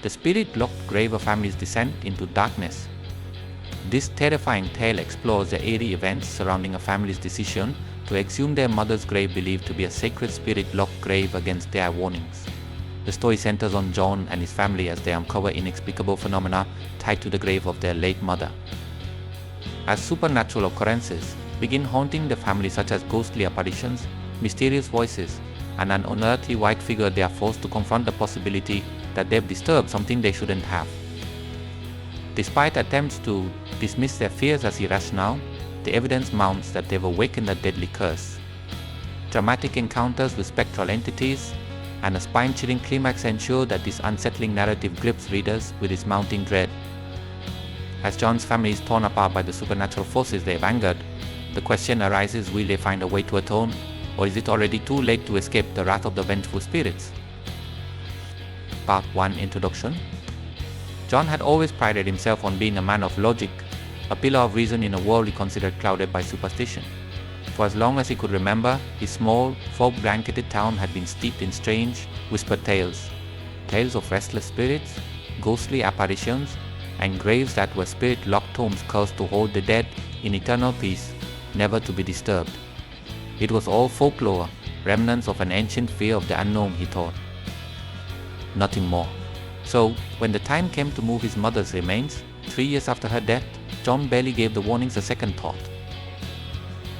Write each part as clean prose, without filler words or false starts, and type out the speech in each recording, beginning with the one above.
The spirit-locked grave of family's descent into darkness. This terrifying tale explores the eerie events surrounding a family's decision to exhume their mother's grave believed to be a sacred spirit-locked grave against their warnings. The story centers on John and his family as they uncover inexplicable phenomena tied to the grave of their late mother. As supernatural occurrences begin haunting the family, such as ghostly apparitions, mysterious voices, and an unearthly white figure, they are forced to confront the possibility that they've disturbed something they shouldn't have. Despite attempts to dismiss their fears as irrational, the evidence mounts that they've awakened a deadly curse. Dramatic encounters with spectral entities and a spine-chilling climax ensure that this unsettling narrative grips readers with its mounting dread. As John's family is torn apart by the supernatural forces they have angered, the question arises, will they find a way to atone, or is it already too late to escape the wrath of the vengeful spirits? Part 1 Introduction. John had always prided himself on being a man of logic, a pillar of reason in a world he considered clouded by superstition. For as long as he could remember, his small, fog-blanketed town had been steeped in strange, whispered tales. Tales of restless spirits, ghostly apparitions, and graves that were spirit-locked tombs cursed to hold the dead in eternal peace, never to be disturbed. It was all folklore, remnants of an ancient fear of the unknown, he thought. Nothing more. So, when the time came to move his mother's remains, 3 years after her death, John barely gave the warnings a second thought.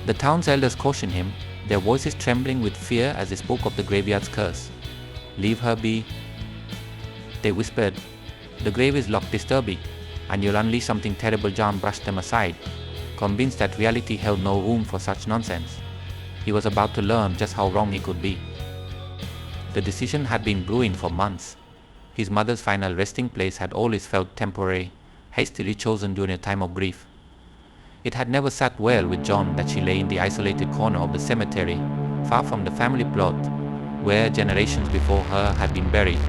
The town's elders cautioned him, their voices trembling with fear as they spoke of the graveyard's curse. "Leave her be," they whispered. "The grave is locked disturbing, and you'll unleash something terrible." John brushed them aside, convinced that reality held no room for such nonsense. He was about to learn just how wrong he could be. The decision had been brewing for months. His mother's final resting place had always felt temporary, hastily chosen during a time of grief. It had never sat well with John that she lay in the isolated corner of the cemetery, far from the family plot, where generations before her had been buried.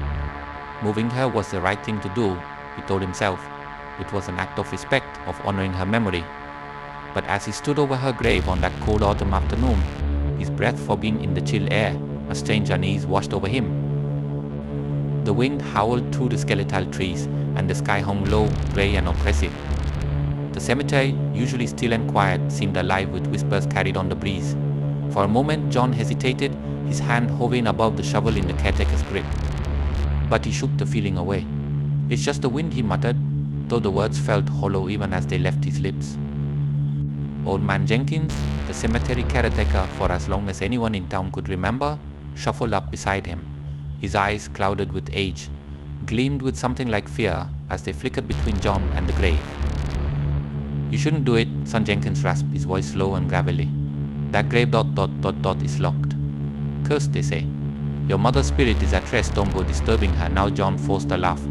Moving her was the right thing to do, he told himself. It was an act of respect, of honoring her memory. But as he stood over her grave on that cold autumn afternoon, his breath fobbing in the chill air, a strange unease washed over him. The wind howled through the skeletal trees, and the sky hung low, grey and oppressive. The cemetery, usually still and quiet, seemed alive with whispers carried on the breeze. For a moment John hesitated, his hand hovering above the shovel in the caretaker's grip. But he shook the feeling away. "It's just the wind," he muttered, though the words felt hollow even as they left his lips. Old man Jenkins, the cemetery caretaker for as long as anyone in town could remember, shuffled up beside him. His eyes, clouded with age, gleamed with something like fear as they flickered between John and the grave. "You shouldn't do it," son Jenkins rasped, his voice low and gravelly. "That grave ... is locked. Cursed, they say. Your mother's spirit is at rest, don't go disturbing her." Now John forced a laugh,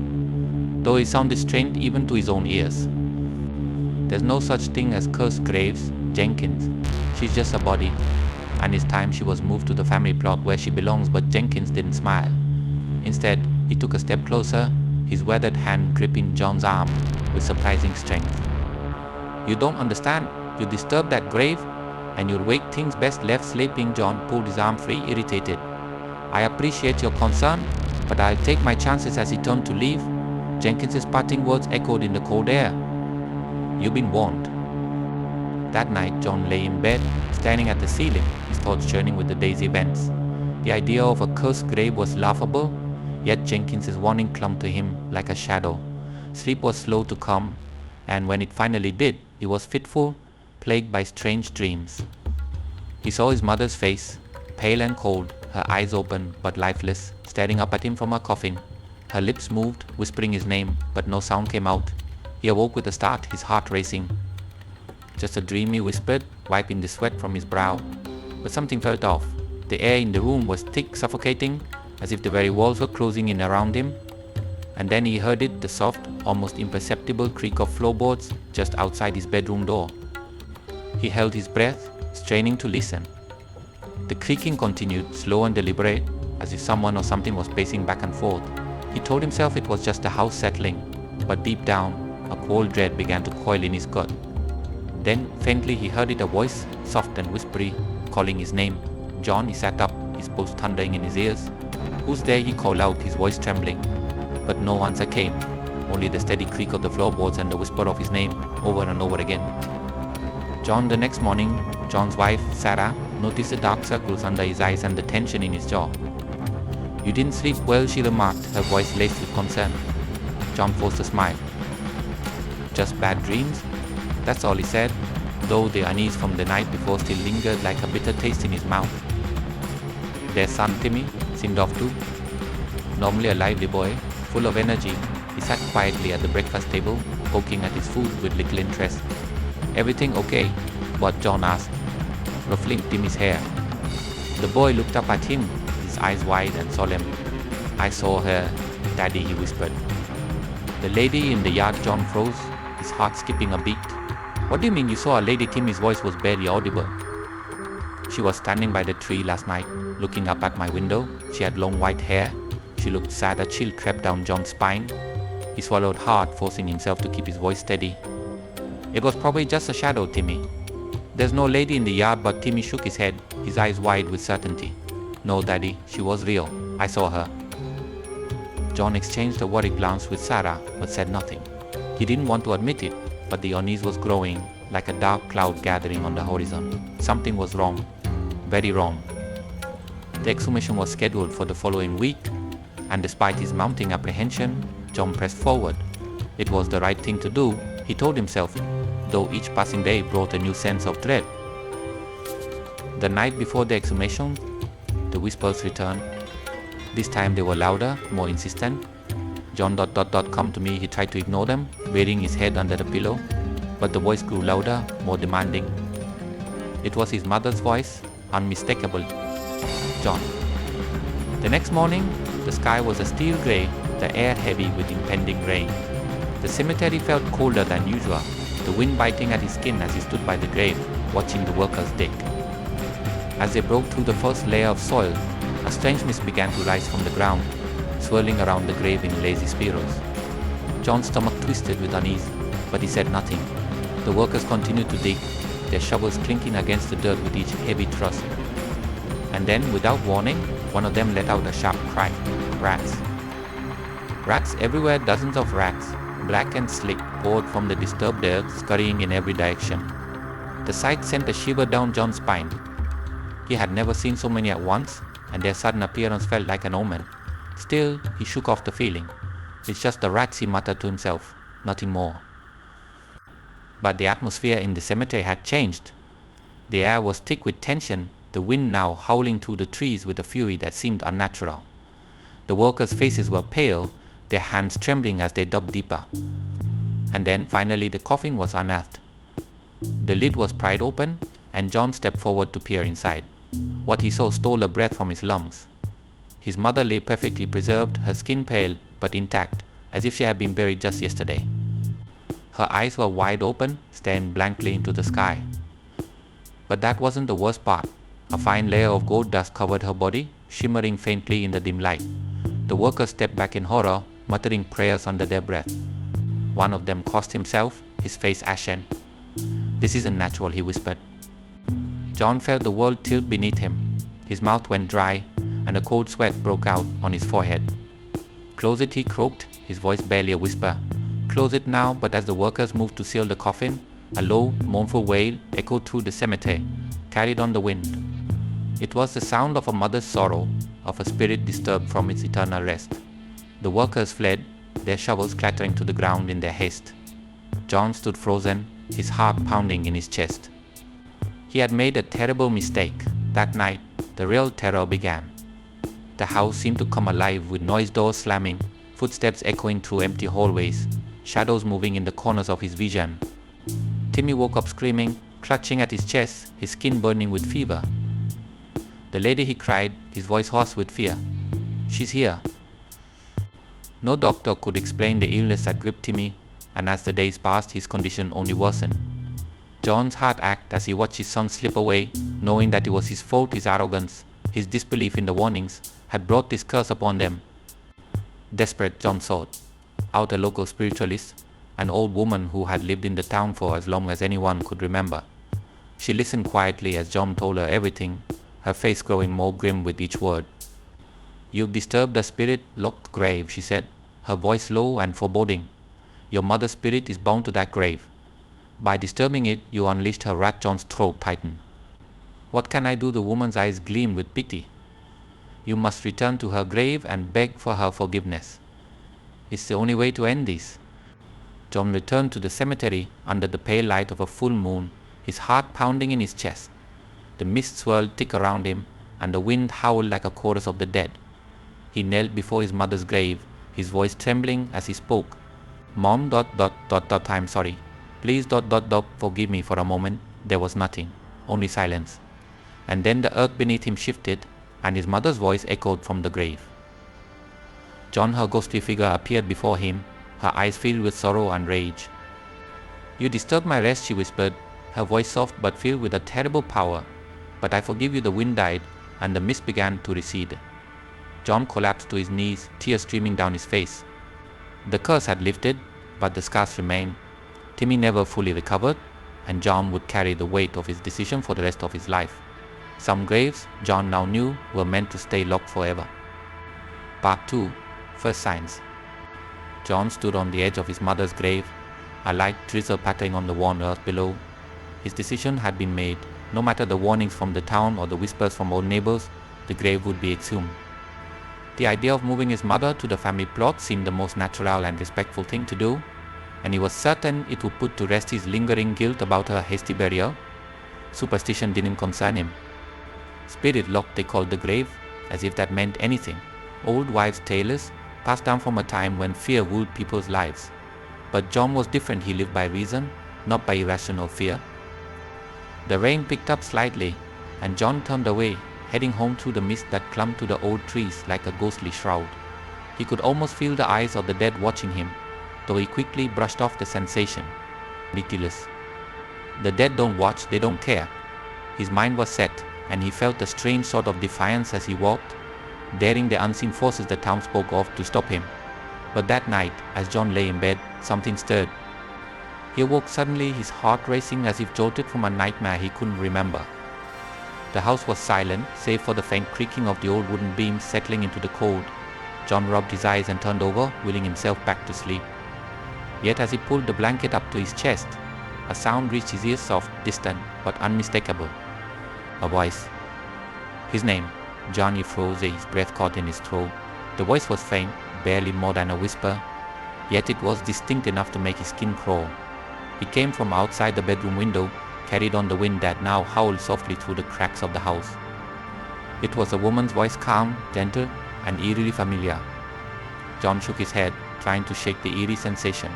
though it sounded strange even to his own ears. "There's no such thing as cursed graves, Jenkins. She's just a body, and it's time she was moved to the family plot where she belongs." But Jenkins didn't smile. Instead, he took a step closer, his weathered hand gripping John's arm with surprising strength. "You don't understand. You disturb that grave, and you'll wake things best left sleeping." John pulled his arm free, irritated. "I appreciate your concern, but I'll take my chances." As he turned to leave, Jenkins's parting words echoed in the cold air. "You've been warned." That night, John lay in bed, staring at the ceiling, his thoughts churning with the day's events. The idea of a cursed grave was laughable, yet Jenkins's warning clung to him like a shadow. Sleep was slow to come, and when it finally did, it was fitful, plagued by strange dreams. He saw his mother's face, pale and cold, her eyes open but lifeless, staring up at him from her coffin. Her lips moved, whispering his name, but no sound came out. He awoke with a start, his heart racing. "Just a dream," he whispered, wiping the sweat from his brow. But something felt off. The air in the room was thick, suffocating, as if the very walls were closing in around him. And then he heard it, the soft, almost imperceptible creak of floorboards just outside his bedroom door. He held his breath, straining to listen. The creaking continued, slow and deliberate, as if someone or something was pacing back and forth. He told himself it was just the house settling, but deep down, a cold dread began to coil in his gut. Then, faintly, he heard it, a voice, soft and whispery, calling his name. "John," he sat up, his pulse thundering in his ears. "Who's there?" he called out, his voice trembling. But no answer came, only the steady creak of the floorboards and the whisper of his name over and over again. The next morning, John's wife, Sarah, noticed the dark circles under his eyes and the tension in his jaw. "You didn't sleep well," she remarked, her voice laced with concern. John forced a smile. "Just bad dreams?" That's all he said, though the unease from the night before still lingered like a bitter taste in his mouth. Their son Timmy seemed off too. Normally a lively boy, full of energy, he sat quietly at the breakfast table, poking at his food with little interest. "Everything okay?" But John asked, ruffling Timmy's hair. The boy looked up at him, his eyes wide and solemn. "I saw her, Daddy," he whispered. "The lady in the yard?" John froze, his heart skipping a beat. "What do you mean you saw a lady?" Timmy's voice was barely audible. "She was standing by the tree last night, looking up at my window. She had long white hair." She looked sad. A chill crept down John's spine. He swallowed hard, forcing himself to keep his voice steady. "It was probably just a shadow, Timmy." "There's no lady in the yard." But Timmy shook his head, his eyes wide with certainty. "No, Daddy, she was real. I saw her." John exchanged a worried glance with Sarah, but said nothing. He didn't want to admit it, but the unease was growing, like a dark cloud gathering on the horizon. Something was wrong. Very wrong. The exhumation was scheduled for the following week, and despite his mounting apprehension, John pressed forward. It was the right thing to do, he told himself, though each passing day brought a new sense of dread. The night before the exhumation, the whispers returned. This time they were louder, more insistent. "John ... come to me." He tried to ignore them, burying his head under the pillow, but the voice grew louder, more demanding. It was his mother's voice, unmistakable. "John." The next morning, the sky was a steel grey, the air heavy with impending rain. The cemetery felt colder than usual, the wind biting at his skin as he stood by the grave, watching the workers dig. As they broke through the first layer of soil, a strange mist began to rise from the ground, swirling around the grave in lazy spirals. John's stomach twisted with unease, but he said nothing. The workers continued to dig, their shovels clinking against the dirt with each heavy thrust. And then, without warning, one of them let out a sharp cry. "Rats!" Rats everywhere, dozens of rats, black and slick, poured from the disturbed earth, scurrying in every direction. The sight sent a shiver down John's spine. He had never seen so many at once, and their sudden appearance felt like an omen. Still, he shook off the feeling. "It's just the rats," he muttered to himself, "nothing more." But the atmosphere in the cemetery had changed. The air was thick with tension, the wind now howling through the trees with a fury that seemed unnatural. The workers' faces were pale, their hands trembling as they dug deeper. And then, finally, the coffin was unearthed. The lid was pried open, and John stepped forward to peer inside. What he saw stole a breath from his lungs. His mother lay perfectly preserved, her skin pale but intact, as if she had been buried just yesterday. Her eyes were wide open, staring blankly into the sky. But that wasn't the worst part. A fine layer of gold dust covered her body, shimmering faintly in the dim light. The workers stepped back in horror, muttering prayers under their breath. One of them crossed himself, his face ashen. "This isn't natural," he whispered. John felt the world tilt beneath him. His mouth went dry, and a cold sweat broke out on his forehead. "Close it," he croaked, his voice barely a whisper. "Close it now." But as the workers moved to seal the coffin, a low, mournful wail echoed through the cemetery, carried on the wind. It was the sound of a mother's sorrow, of a spirit disturbed from its eternal rest. The workers fled, their shovels clattering to the ground in their haste. John stood frozen, his heart pounding in his chest. He had made a terrible mistake. That night, the real terror began. The house seemed to come alive with noise doors slamming, footsteps echoing through empty hallways, shadows moving in the corners of his vision. Timmy woke up screaming, clutching at his chest, his skin burning with fever. "The lady," he cried, his voice hoarse with fear. "She's here." No doctor could explain the illness that gripped Timmy, and as the days passed, his condition only worsened. John's heart ached as he watched his son slip away, knowing that it was his fault. His arrogance, his disbelief in the warnings, had brought this curse upon them. Desperate, John sought out a local spiritualist, an old woman who had lived in the town for as long as anyone could remember. She listened quietly as John told her everything, her face growing more grim with each word. "You've disturbed a spirit locked grave," she said, her voice low and foreboding. "Your mother's spirit is bound to that grave. By disturbing it, you unleashed her wrath." John's throat tightened. "What can I do?" The woman's eyes gleamed with pity. "You must return to her grave and beg for her forgiveness. It's the only way to end this." John returned to the cemetery under the pale light of a full moon, his heart pounding in his chest. The mist swirled thick around him, and the wind howled like a chorus of the dead. He knelt before his mother's grave, his voice trembling as he spoke. "Mom, ... I'm sorry. Please ... forgive me." For a moment, there was nothing, only silence. And then the earth beneath him shifted, and his mother's voice echoed from the grave. John, her ghostly figure, appeared before him, her eyes filled with sorrow and rage. "You disturbed my rest," she whispered, her voice soft but filled with a terrible power. "But I forgive you." The wind died, and the mist began to recede. John collapsed to his knees, tears streaming down his face. The curse had lifted, but the scars remained. Timmy never fully recovered, and John would carry the weight of his decision for the rest of his life. Some graves, John now knew, were meant to stay locked forever. Part 2. First Signs. John stood on the edge of his mother's grave, a light drizzle pattering on the worn earth below. His decision had been made. No matter the warnings from the town or the whispers from old neighbors, the grave would be exhumed. The idea of moving his mother to the family plot seemed the most natural and respectful thing to do, and he was certain it would put to rest his lingering guilt about her hasty burial. Superstition didn't concern him. Spirit locked, they called the grave, as if that meant anything. Old wives' tales, passed down from a time when fear ruled people's lives. But John was different. He lived by reason, not by irrational fear. The rain picked up slightly, and John turned away, heading home through the mist that clung to the old trees like a ghostly shroud. He could almost feel the eyes of the dead watching him, though he quickly brushed off the sensation. Ridiculous. The dead don't watch, they don't care. His mind was set, and he felt a strange sort of defiance as he walked, daring the unseen forces the town spoke of to stop him. But that night, as John lay in bed, something stirred. He awoke suddenly, his heart racing as if jolted from a nightmare he couldn't remember. The house was silent, save for the faint creaking of the old wooden beams settling into the cold. John rubbed his eyes and turned over, willing himself back to sleep. Yet as he pulled the blanket up to his chest, a sound reached his ears, soft, distant, but unmistakable. A voice. His name. John, he froze, his breath caught in his throat. The voice was faint, barely more than a whisper, yet it was distinct enough to make his skin crawl. It came from outside the bedroom window, carried on the wind that now howled softly through the cracks of the house. It was a woman's voice, calm, gentle, and eerily familiar. John shook his head, trying to shake the eerie sensation.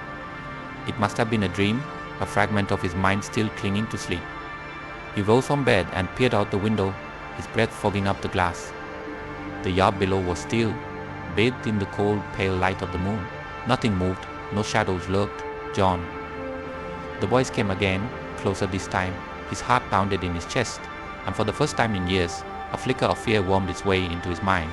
It must have been a dream, a fragment of his mind still clinging to sleep. He rose from bed and peered out the window, his breath fogging up the glass. The yard below was still, bathed in the cold, pale light of the moon. Nothing moved, no shadows lurked. John. The voice came again, closer this time. His heart pounded in his chest, and for the first time in years, a flicker of fear wormed its way into his mind.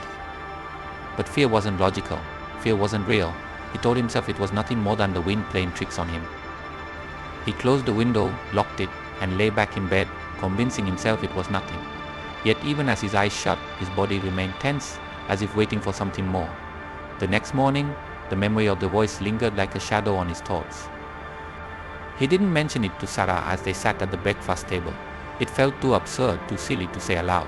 But fear wasn't logical. Fear wasn't real. He told himself it was nothing more than the wind playing tricks on him. He closed the window, locked it, and lay back in bed, convincing himself it was nothing. Yet even as his eyes shut, his body remained tense, as if waiting for something more. The next morning, the memory of the voice lingered like a shadow on his thoughts. He didn't mention it to Sarah as they sat at the breakfast table. It felt too absurd, too silly to say aloud.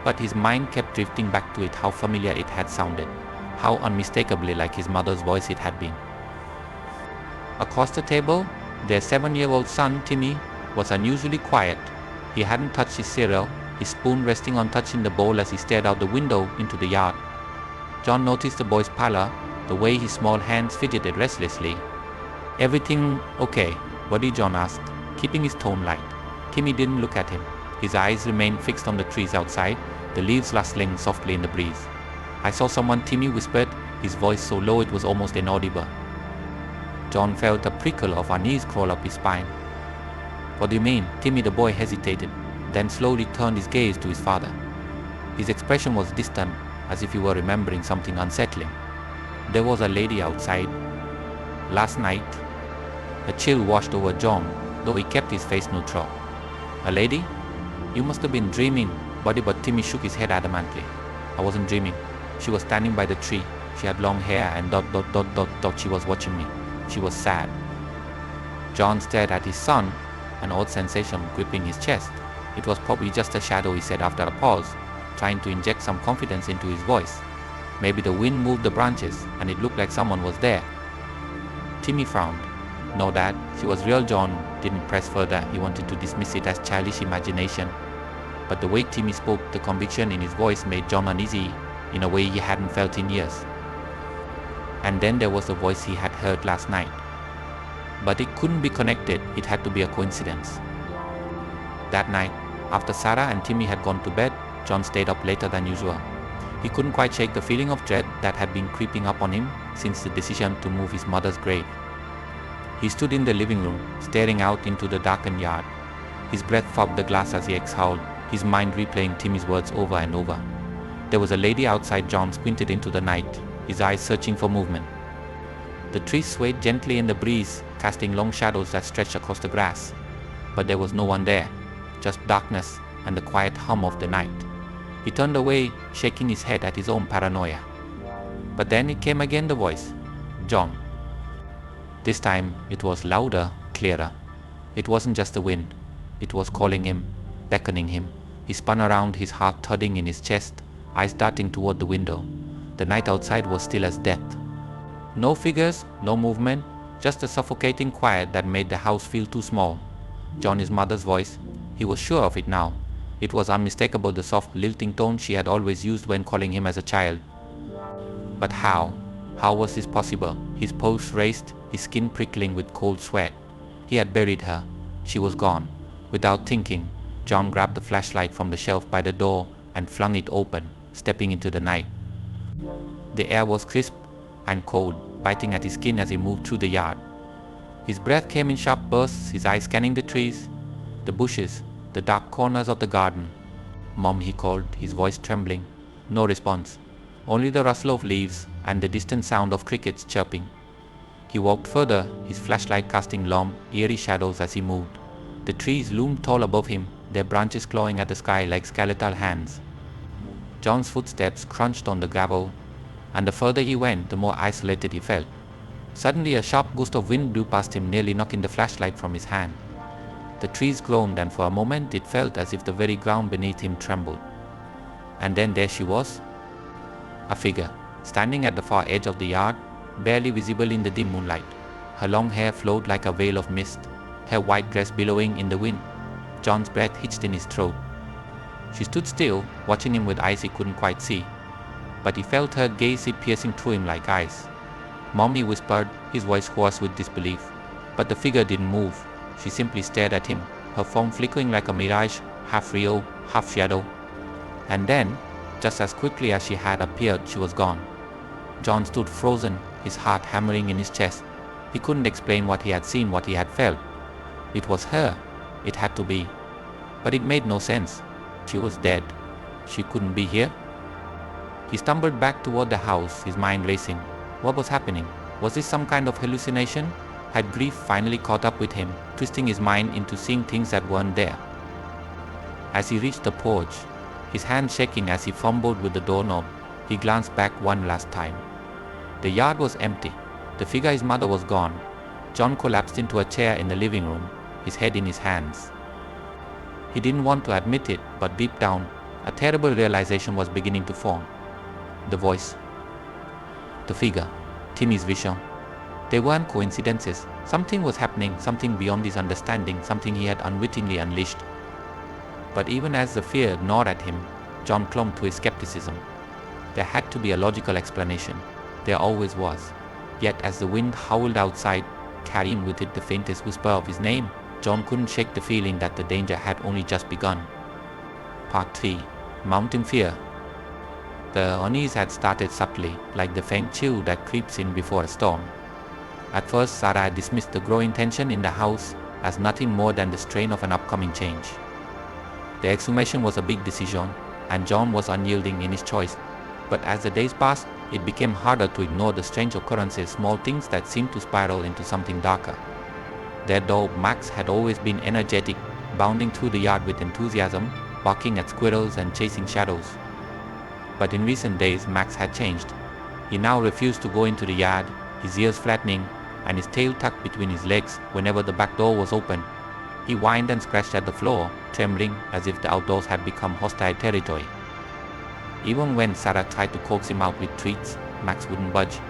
But his mind kept drifting back to it, how familiar it had sounded, how unmistakably like his mother's voice it had been. Across the table, their 7-year-old son, Timmy, was unusually quiet. He hadn't touched his cereal, his spoon resting untouched in the bowl as he stared out the window into the yard. John noticed the boy's pallor, the way his small hands fidgeted restlessly. "Everything okay?" Buddy John asked, keeping his tone light. Timmy didn't look at him. His eyes remained fixed on the trees outside, the leaves rustling softly in the breeze. "I saw someone," Timmy whispered, his voice so low it was almost inaudible. John felt a prickle of unease crawl up his spine. "What do you mean?" Timmy the boy hesitated, then slowly turned his gaze to his father. His expression was distant, as if he were remembering something unsettling. "There was a lady outside last night." A chill washed over John, though he kept his face neutral. "A lady? You must have been dreaming, Buddy," but Timmy shook his head adamantly. "I wasn't dreaming. She was standing by the tree, She had long hair and thought she was watching me. She was sad. John stared at his son, an odd sensation gripping his chest. It was probably just a shadow, he said after a pause, trying to inject some confidence into his voice. Maybe the wind moved the branches and it looked like someone was there. Timmy frowned. No, Dad, she was real. John didn't press further. He wanted to dismiss it as childish imagination. But the way Timmy spoke, the conviction in his voice made John uneasy in a way he hadn't felt in years. And then there was the voice he had heard last night. But it couldn't be connected. It had to be a coincidence. That night, after Sarah and Timmy had gone to bed, John stayed up later than usual. He couldn't quite shake the feeling of dread that had been creeping up on him since the decision to move his mother's grave. He stood in the living room, staring out into the darkened yard. His breath fogged the glass as he exhaled, his mind replaying Timmy's words over and over. There was a lady outside. John squinted into the night, his eyes searching for movement. The trees swayed gently in the breeze, casting long shadows that stretched across the grass. But there was no one there, just darkness and the quiet hum of the night. He turned away, shaking his head at his own paranoia. But then it came again, the voice. John. This time it was louder, clearer. It wasn't just the wind. It was calling him, beckoning him. He spun around, his heart thudding in his chest, eyes darting toward the window. The night outside was still as death. No figures, no movement, just a suffocating quiet that made the house feel too small. John, his mother's voice. He was sure of it now. It was unmistakable, the soft, lilting tone she had always used when calling him as a child. But how? How was this possible? His pulse raced, his skin prickling with cold sweat. He had buried her. She was gone. Without thinking, John grabbed the flashlight from the shelf by the door and flung it open, stepping into the night. The air was crisp and cold, biting at his skin as he moved through the yard. His breath came in sharp bursts, his eyes scanning the trees, the bushes, the dark corners of the garden. Mom, he called, his voice trembling. No response. Only the rustle of leaves and the distant sound of crickets chirping. He walked further, his flashlight casting long, eerie shadows as he moved. The trees loomed tall above him, their branches clawing at the sky like skeletal hands. John's footsteps crunched on the gravel, and the further he went, the more isolated he felt. Suddenly a sharp gust of wind blew past him, nearly knocking the flashlight from his hand. The trees groaned, and for a moment it felt as if the very ground beneath him trembled. And then there she was, a figure, standing at the far edge of the yard, barely visible in the dim moonlight. Her long hair flowed like a veil of mist, her white dress billowing in the wind. John's breath hitched in his throat. She stood still, watching him with eyes he couldn't quite see, but he felt her gaze piercing through him like eyes. Mom, he whispered, his voice hoarse with disbelief. But the figure didn't move. She simply stared at him, her form flickering like a mirage, half real, half shadow. And then, just as quickly as she had appeared, she was gone. John stood frozen, his heart hammering in his chest. He couldn't explain what he had seen, what he had felt. It was her. It had to be. But it made no sense. She was dead. She couldn't be here. He stumbled back toward the house, his mind racing. What was happening? Was this some kind of hallucination? Had grief finally caught up with him, twisting his mind into seeing things that weren't there? As he reached the porch, his hand shaking as he fumbled with the doorknob, he glanced back one last time. The yard was empty. The figure his mother was gone. John collapsed into a chair in the living room, his head in his hands. He didn't want to admit it, but deep down, a terrible realization was beginning to form. The voice, the figure, Timmy's vision. They weren't coincidences. Something was happening, something beyond his understanding, something he had unwittingly unleashed. But even as the fear gnawed at him, John clung to his skepticism. There had to be a logical explanation. There always was. Yet as the wind howled outside, carrying with it the faintest whisper of his name, John couldn't shake the feeling that the danger had only just begun. Part 3. Mounting Fear. The unease had started subtly, like the faint chill that creeps in before a storm. At first, Sarah had dismissed the growing tension in the house as nothing more than the strain of an upcoming change. The exhumation was a big decision, and John was unyielding in his choice. But as the days passed, it became harder to ignore the strange occurrences, small things that seemed to spiral into something darker. Their dog, Max, had always been energetic, bounding through the yard with enthusiasm, barking at squirrels and chasing shadows. But in recent days, Max had changed. He now refused to go into the yard, his ears flattening and his tail tucked between his legs whenever the back door was open. He whined and scratched at the floor, trembling as if the outdoors had become hostile territory. Even when Sarah tried to coax him out with treats, Max wouldn't budge.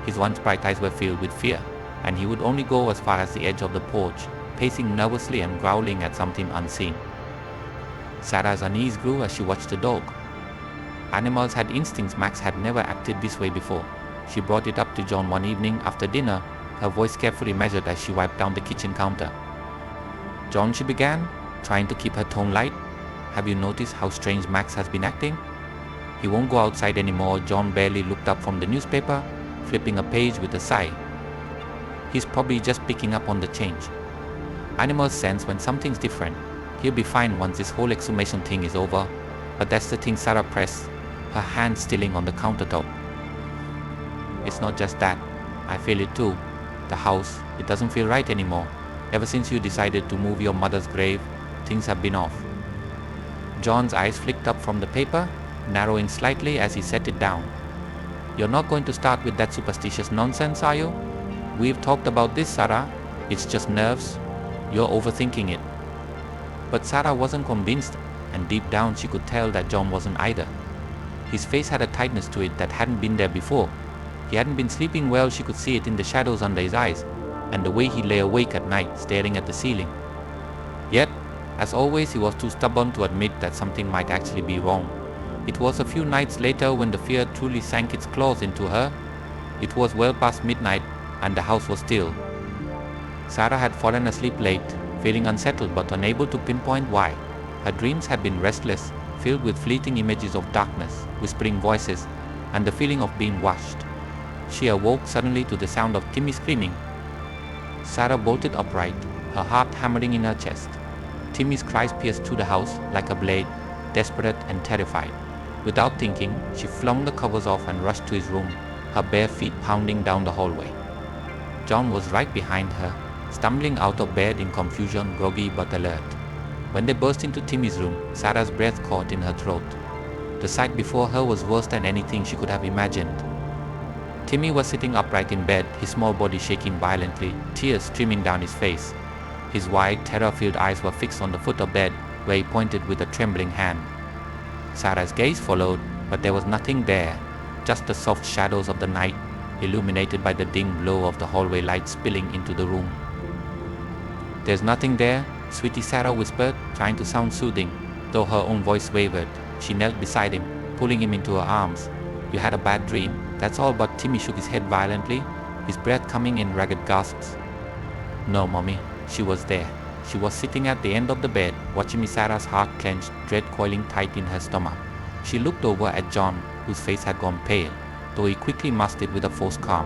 His once bright eyes were filled with fear, and he would only go as far as the edge of the porch, pacing nervously and growling at something unseen. Sarah's unease grew as she watched the dog. Animals had instincts Max had never acted this way before. She brought it up to John one evening after dinner, her voice carefully measured as she wiped down the kitchen counter. "John," she began, trying to keep her tone light, "have you noticed how strange Max has been acting? He won't go outside anymore." John barely looked up from the newspaper, flipping a page with a sigh. "He's probably just picking up on the change. Animals sense when something's different. He'll be fine once this whole exhumation thing is over." But that's the thing, Sarah pressed, her hand stilling on the countertop. "It's not just that. I feel it too. The house, it doesn't feel right anymore. Ever since you decided to move your mother's grave, things have been off." John's eyes flicked up from the paper, narrowing slightly as he set it down. "You're not going to start with that superstitious nonsense, are you? We've talked about this, Sarah. It's just nerves. You're overthinking it." But Sarah wasn't convinced, and deep down she could tell that John wasn't either. His face had a tightness to it that hadn't been there before. He hadn't been sleeping well, she could see it in the shadows under his eyes, and the way he lay awake at night, staring at the ceiling. Yet, as always, he was too stubborn to admit that something might actually be wrong. It was a few nights later when the fear truly sank its claws into her. It was well past midnight, and the house was still. Sarah had fallen asleep late, feeling unsettled but unable to pinpoint why. Her dreams had been restless, filled with fleeting images of darkness, whispering voices, and the feeling of being watched. She awoke suddenly to the sound of Timmy screaming. Sarah bolted upright, her heart hammering in her chest. Timmy's cries pierced through the house like a blade, desperate and terrified. Without thinking, she flung the covers off and rushed to his room, her bare feet pounding down the hallway. John was right behind her, stumbling out of bed in confusion, groggy but alert. When they burst into Timmy's room, Sarah's breath caught in her throat. The sight before her was worse than anything she could have imagined. Timmy was sitting upright in bed, his small body shaking violently, tears streaming down his face. His wide, terror-filled eyes were fixed on the foot of bed, where he pointed with a trembling hand. Sarah's gaze followed, but there was nothing there, just the soft shadows of the night, illuminated by the dim glow of the hallway light spilling into the room. "There's nothing there," sweetie Sarah whispered, trying to sound soothing, though her own voice wavered. She knelt beside him, pulling him into her arms. "You had a bad dream, that's all." But Timmy shook his head violently, his breath coming in ragged gasps. "No, Mommy, she was there. She was sitting at the end of the bed, watching me." Sarah's heart clenched, dread coiling tight in her stomach. She looked over at John, whose face had gone pale, though he quickly masked it with a forced calm.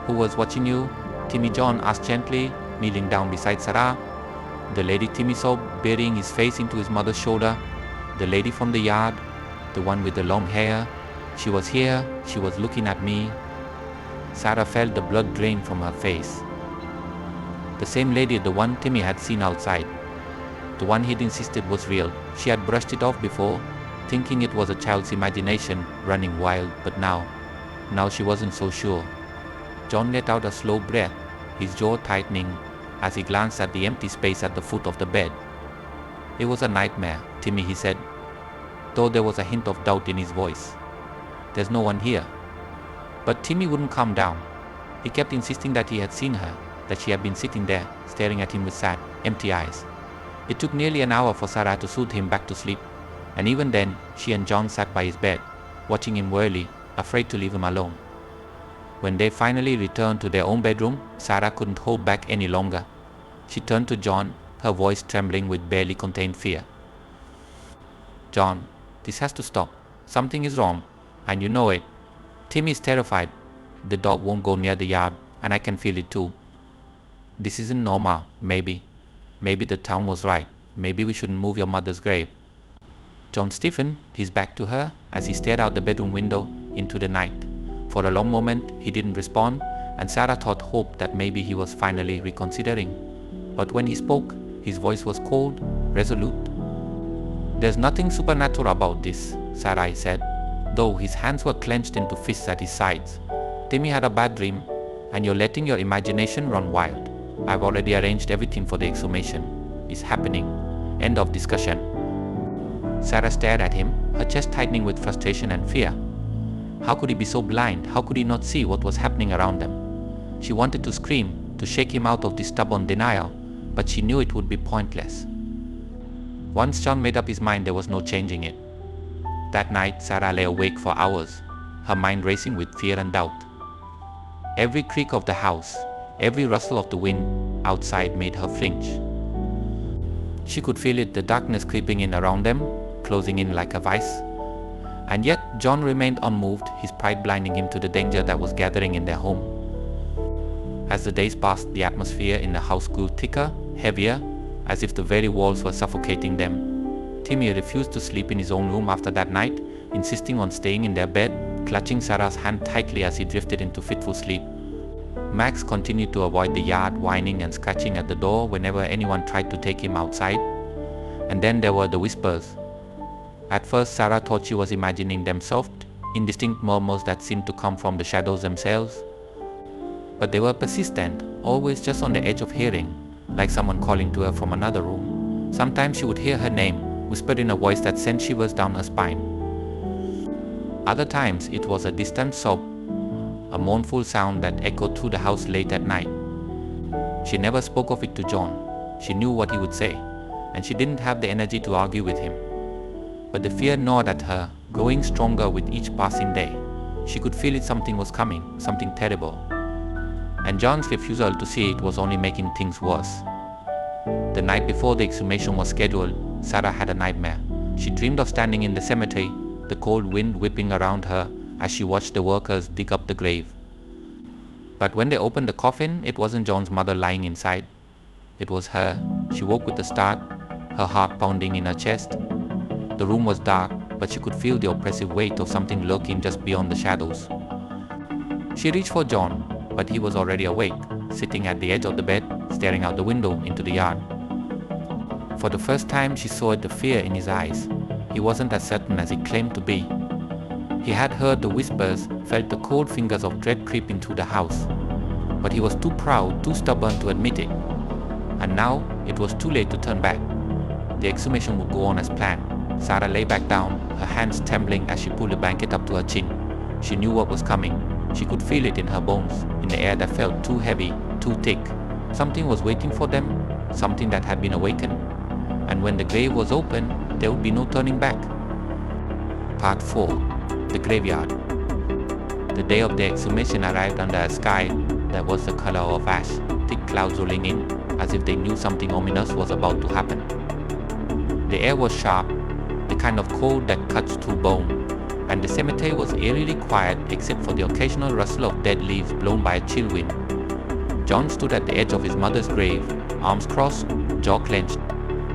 "Who was watching you?" Timmy John asked gently, kneeling down beside Sarah. "The lady," Timmy sobbed, burying his face into his mother's shoulder. "The lady from the yard, the one with the long hair. She was here, she was looking at me." Sarah felt the blood drain from her face. The same lady, the one Timmy had seen outside. The one he'd insisted was real. She had brushed it off before, thinking it was a child's imagination running wild, but now she wasn't so sure. John let out a slow breath, his jaw tightening as he glanced at the empty space at the foot of the bed. "It was a nightmare, Timmy," he said, though there was a hint of doubt in his voice. "There's no one here." But Timmy wouldn't calm down. He kept insisting that he had seen her, that she had been sitting there, staring at him with sad, empty eyes. It took nearly an hour for Sarah to soothe him back to sleep, and even then, she and John sat by his bed, watching him wearily, afraid to leave him alone. When they finally returned to their own bedroom, Sarah couldn't hold back any longer. She turned to John, her voice trembling with barely contained fear. "John, this has to stop. Something is wrong, and you know it. Timmy is terrified. The dog won't go near the yard, and I can feel it too. This isn't normal, maybe. Maybe the town was right. Maybe we shouldn't move your mother's grave." John stiffened, his back to her, as he stared out the bedroom window into the night. For a long moment, he didn't respond, and Sarah thought hope that maybe he was finally reconsidering. But when he spoke, his voice was cold, resolute. "There's nothing supernatural about this," Sarah said. though his hands were clenched into fists at his sides. "Timmy had a bad dream, and you're letting your imagination run wild. I've already arranged everything for the exhumation. It's happening. End of discussion." Sarah stared at him, her chest tightening with frustration and fear. How could he be so blind? How could he not see what was happening around them? She wanted to scream, to shake him out of this stubborn denial, but she knew it would be pointless. Once John made up his mind, there was no changing it. That night, Sarah lay awake for hours, her mind racing with fear and doubt. Every creak of the house, every rustle of the wind outside made her flinch. She could feel it, the darkness creeping in around them, closing in like a vice. And yet, John remained unmoved, his pride blinding him to the danger that was gathering in their home. As the days passed, the atmosphere in the house grew thicker, heavier, as if the very walls were suffocating them. Timmy refused to sleep in his own room after that night, insisting on staying in their bed, clutching Sarah's hand tightly as he drifted into fitful sleep. Max continued to avoid the yard, whining and scratching at the door whenever anyone tried to take him outside. And then there were the whispers. At first, Sarah thought she was imagining them, soft, indistinct murmurs that seemed to come from the shadows themselves. But they were persistent, always just on the edge of hearing, like someone calling to her from another room. Sometimes she would hear her name, whispered in a voice that sent shivers down her spine. Other times it was a distant sob, a mournful sound that echoed through the house late at night. She never spoke of it to John. She knew what he would say, and she didn't have the energy to argue with him. But the fear gnawed at her, growing stronger with each passing day. She could feel it, something was coming, something terrible. And John's refusal to see it was only making things worse. The night before the exhumation was scheduled, Sarah had a nightmare. She dreamed of standing in the cemetery, the cold wind whipping around her as she watched the workers dig up the grave. But when they opened the coffin, it wasn't John's mother lying inside. It was her. She woke with a start, her heart pounding in her chest. The room was dark, but she could feel the oppressive weight of something lurking just beyond the shadows. She reached for John, but he was already awake, sitting at the edge of the bed, staring out the window into the yard. For the first time, she saw the fear in his eyes. He wasn't as certain as he claimed to be. He had heard the whispers, felt the cold fingers of dread creeping through the house, but he was too proud, too stubborn to admit it. And now, it was too late to turn back. The exhumation would go on as planned. Sarah lay back down, her hands trembling as she pulled the blanket up to her chin. She knew what was coming. She could feel it in her bones, in the air that felt too heavy, too thick. Something was waiting for them, something that had been awakened. And when the grave was open, there would be no turning back. Part 4. The Graveyard. The day of the exhumation arrived under a sky that was the color of ash, thick clouds rolling in, as if they knew something ominous was about to happen. The air was sharp, the kind of cold that cuts through bone, and the cemetery was eerily quiet except for the occasional rustle of dead leaves blown by a chill wind. John stood at the edge of his mother's grave, arms crossed, jaw clenched.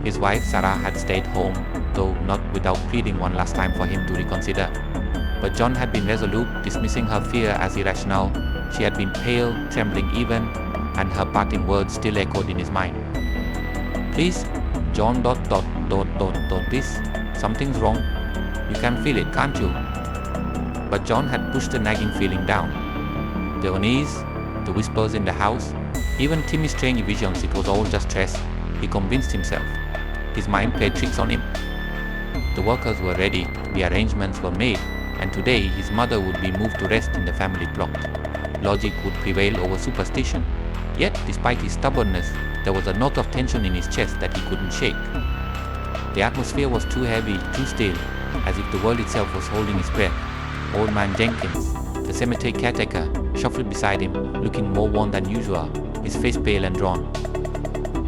His wife Sarah had stayed home, though not without pleading one last time for him to reconsider. But John had been resolute, dismissing her fear as irrational. She had been pale, trembling even, and her parting words still echoed in his mind. "Please, John ... please, something's wrong. You can feel it, can't you?" But John had pushed the nagging feeling down. The unease, the whispers in the house, even Timmy's strange visions, it was all just stress, he convinced himself. His mind played tricks on him. The workers were ready, the arrangements were made, and today his mother would be moved to rest in the family plot. Logic would prevail over superstition. Yet, despite his stubbornness, there was a knot of tension in his chest that he couldn't shake. The atmosphere was too heavy, too still, as if the world itself was holding its breath. Old man Jenkins, the cemetery caretaker, shuffled beside him, looking more worn than usual, his face pale and drawn.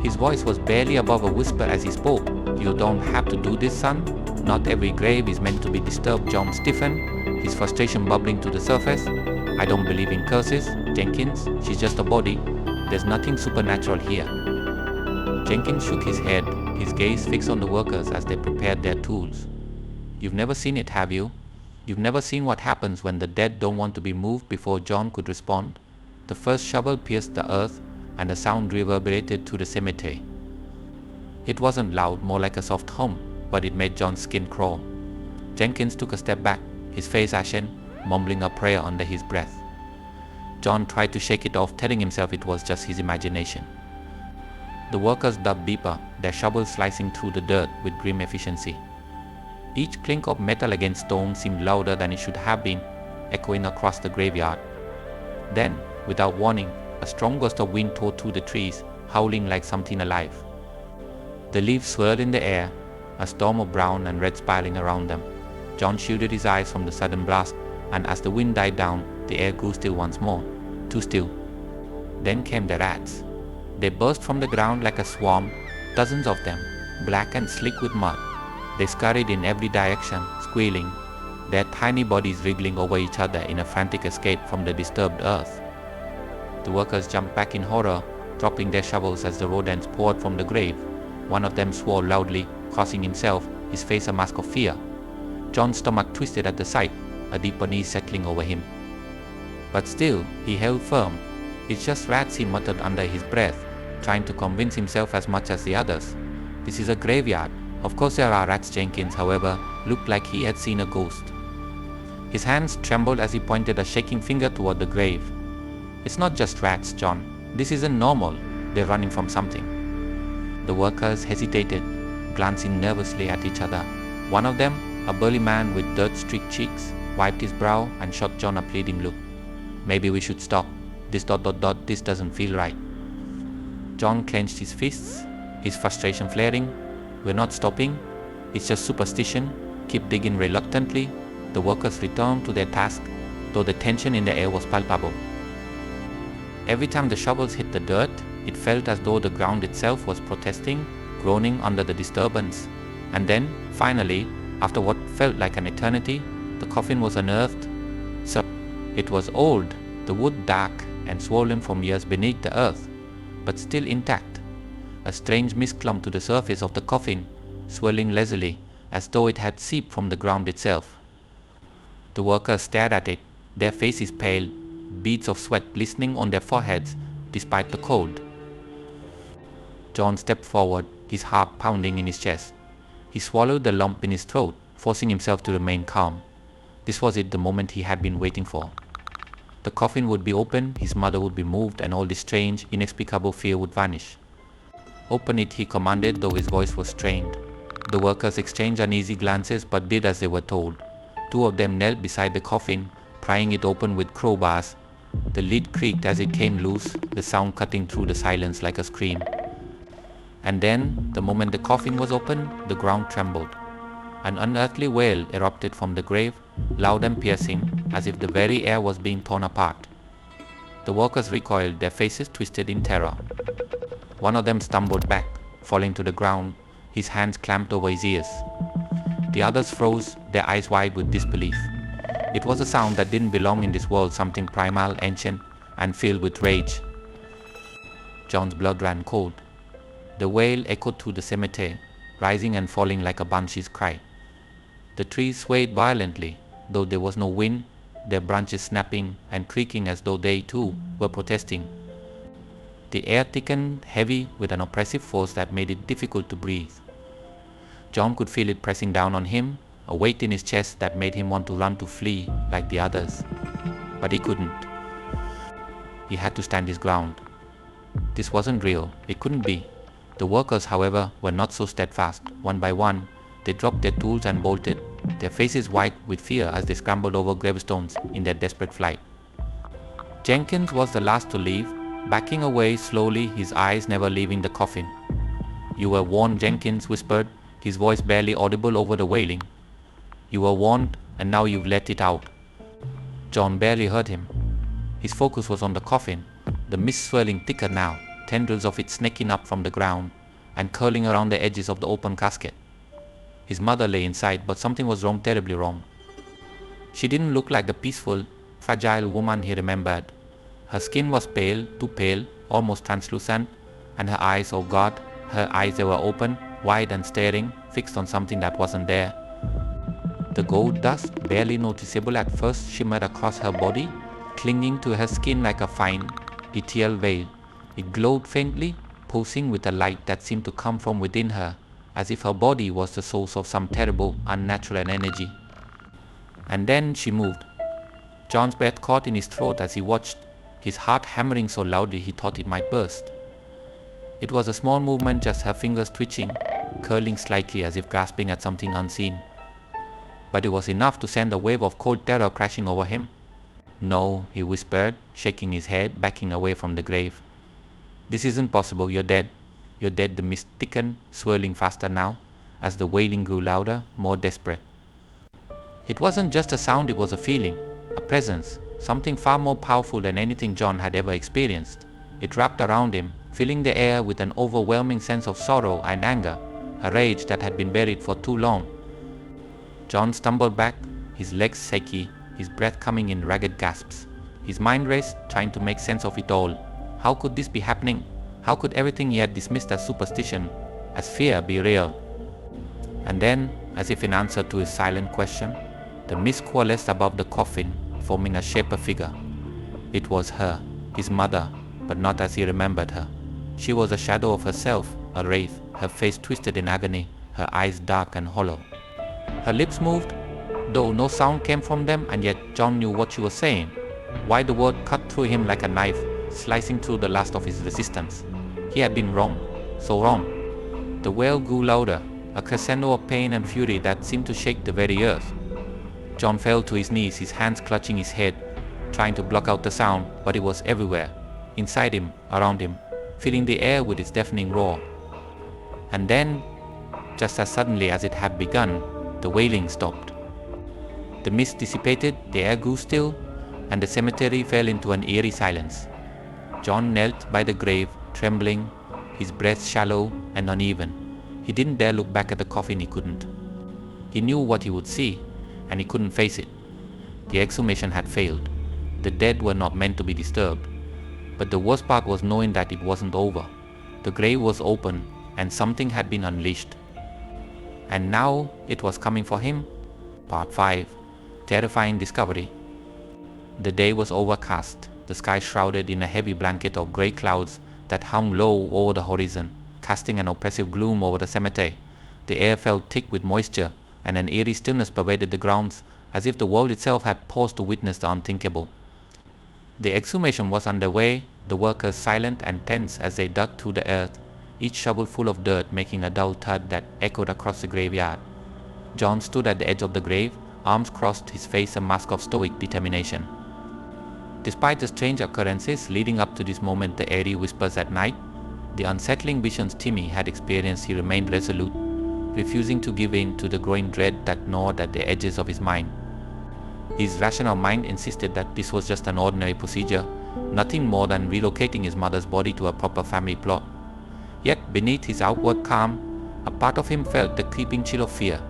His voice was barely above a whisper as he spoke. "You don't have to do this, son. Not every grave is meant to be disturbed." John stiffened, his frustration bubbling to the surface. "I don't believe in curses, Jenkins. She's just a body. There's nothing supernatural here." Jenkins shook his head, his gaze fixed on the workers as they prepared their tools. "You've never seen it, have you? You've never seen what happens when the dead don't want to be moved?" Before John could respond, the first shovel pierced the earth and the sound reverberated through the cemetery. It wasn't loud, more like a soft hum, but it made John's skin crawl. Jenkins took a step back, his face ashen, mumbling a prayer under his breath. John tried to shake it off, telling himself it was just his imagination. The workers dug deeper, their shovels slicing through the dirt with grim efficiency. Each clink of metal against stone seemed louder than it should have been, echoing across the graveyard. Then, without warning, a strong gust of wind tore through the trees, howling like something alive. The leaves swirled in the air, a storm of brown and red spiraling around them. John shielded his eyes from the sudden blast, and as the wind died down, the air grew still once more, too still. Then came the rats. They burst from the ground like a swarm, dozens of them, black and slick with mud. They scurried in every direction, squealing, their tiny bodies wriggling over each other in a frantic escape from the disturbed earth. The workers jumped back in horror, dropping their shovels as the rodents poured from the grave. One of them swore loudly, crossing himself, his face a mask of fear. John's stomach twisted at the sight, a deep unease settling over him. But still, he held firm. It's just rats, he muttered under his breath, trying to convince himself as much as the others. This is a graveyard. Of course there are rats. Jenkins, however, looked like he had seen a ghost. His hands trembled as he pointed a shaking finger toward the grave. It's not just rats, John. This isn't normal. They're running from something. The workers hesitated, glancing nervously at each other. One of them, a burly man with dirt-streaked cheeks, wiped his brow and shot John a pleading look. Maybe we should stop. This this doesn't feel right. John clenched his fists, his frustration flaring. We're not stopping. It's just superstition. Keep digging reluctantly. The workers returned to their task, though the tension in the air was palpable. Every time the shovels hit the dirt, it felt as though the ground itself was protesting, groaning under the disturbance. And then, finally, after what felt like an eternity, the coffin was unearthed. So, it was old, the wood dark and swollen from years beneath the earth, but still intact. A strange mist clung to the surface of the coffin, swirling lazily, as though it had seeped from the ground itself. The workers stared at it, their faces pale, beads of sweat glistening on their foreheads despite the cold. John stepped forward, his heart pounding in his chest. He swallowed the lump in his throat, forcing himself to remain calm. This was it, the moment he had been waiting for. The coffin would be opened, his mother would be moved, and all this strange, inexplicable fear would vanish. Open it, he commanded, though his voice was strained. The workers exchanged uneasy glances but did as they were told. Two of them knelt beside the coffin, prying it open with crowbars. The lid creaked as it came loose, the sound cutting through the silence like a scream. And then, the moment the coffin was opened, the ground trembled. An unearthly wail erupted from the grave, loud and piercing, as if the very air was being torn apart. The workers recoiled, their faces twisted in terror. One of them stumbled back, falling to the ground, his hands clamped over his ears. The others froze, their eyes wide with disbelief. It was a sound that didn't belong in this world, something primal, ancient, and filled with rage. John's blood ran cold. The wail echoed through the cemetery, rising and falling like a banshee's cry. The trees swayed violently, though there was no wind, their branches snapping and creaking as though they too were protesting. The air thickened, heavy with an oppressive force that made it difficult to breathe. John could feel it pressing down on him, a weight in his chest that made him want to run, to flee like the others. But he couldn't. He had to stand his ground. This wasn't real. It couldn't be. The workers, however, were not so steadfast. One by one, they dropped their tools and bolted, their faces white with fear as they scrambled over gravestones in their desperate flight. Jenkins was the last to leave, backing away slowly, his eyes never leaving the coffin. "You were warned," Jenkins whispered, his voice barely audible over the wailing. "You were warned, and now you've let it out." John barely heard him. His focus was on the coffin, the mist swirling thicker now, tendrils of it snaking up from the ground and curling around the edges of the open casket. His mother lay inside, but something was wrong, terribly wrong. She didn't look like the peaceful, fragile woman he remembered. Her skin was pale, too pale, almost translucent, and her eyes, oh God, her eyes, they were open, wide and staring, fixed on something that wasn't there. The gold dust, barely noticeable at first, shimmered across her body, clinging to her skin like a fine, ethereal veil. It glowed faintly, pulsing with a light that seemed to come from within her, as if her body was the source of some terrible, unnatural energy. And then she moved. John's breath caught in his throat as he watched, his heart hammering so loudly he thought it might burst. It was a small movement, just her fingers twitching, curling slightly as if grasping at something unseen. But it was enough to send a wave of cold terror crashing over him. "No," he whispered, shaking his head, backing away from the grave. "This isn't possible, you're dead. You're dead," the mist thickened, swirling faster now, as the wailing grew louder, more desperate. It wasn't just a sound, it was a feeling, a presence, something far more powerful than anything John had ever experienced. It wrapped around him, filling the air with an overwhelming sense of sorrow and anger, a rage that had been buried for too long. John stumbled back, his legs shaky, his breath coming in ragged gasps. His mind raced, trying to make sense of it all. How could this be happening? How could everything he had dismissed as superstition, as fear, be real? And then, as if in answer to his silent question, the mist coalesced above the coffin, forming a shape of figure. It was her, his mother, but not as he remembered her. She was a shadow of herself, a wraith, her face twisted in agony, her eyes dark and hollow. Her lips moved, though no sound came from them, and yet John knew what she was saying. Why the word cut through him like a knife, slicing through the last of his resistance. He had been wrong, so wrong. The wail grew louder, a crescendo of pain and fury that seemed to shake the very earth. John fell to his knees, his hands clutching his head, trying to block out the sound, but it was everywhere, inside him, around him, filling the air with its deafening roar. And then, just as suddenly as it had begun, the wailing stopped. The mist dissipated, the air grew still, and the cemetery fell into an eerie silence. John knelt by the grave, trembling, his breath shallow and uneven. He didn't dare look back at the coffin, he couldn't. He knew what he would see, and he couldn't face it. The exhumation had failed. The dead were not meant to be disturbed. But the worst part was knowing that it wasn't over. The grave was open, and something had been unleashed. And now it was coming for him. Part 5. Terrifying Discovery. The day was overcast, the sky shrouded in a heavy blanket of grey clouds that hung low over the horizon, casting an oppressive gloom over the cemetery. The air felt thick with moisture, and an eerie stillness pervaded the grounds, as if the world itself had paused to witness the unthinkable. The exhumation was underway, the workers silent and tense as they dug through the earth, each shovel full of dirt making a dull thud that echoed across the graveyard. John stood at the edge of the grave, arms crossed, his face a mask of stoic determination. Despite the strange occurrences leading up to this moment, the airy whispers at night, the unsettling visions Timmy had experienced, he remained resolute, refusing to give in to the growing dread that gnawed at the edges of his mind. His rational mind insisted that this was just an ordinary procedure, nothing more than relocating his mother's body to a proper family plot. Yet beneath his outward calm, a part of him felt the creeping chill of fear.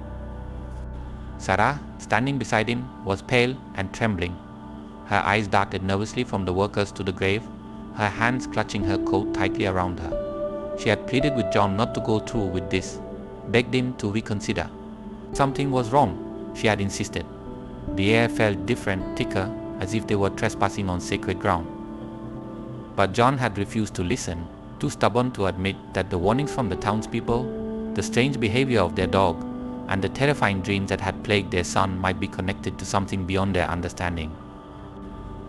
Sarah, standing beside him, was pale and trembling. Her eyes darted nervously from the workers to the grave, her hands clutching her coat tightly around her. She had pleaded with John not to go through with this, begged him to reconsider. Something was wrong, she had insisted. The air felt different, thicker, as if they were trespassing on sacred ground. But John had refused to listen, too stubborn to admit that the warnings from the townspeople, the strange behavior of their dog, and the terrifying dreams that had plagued their son might be connected to something beyond their understanding.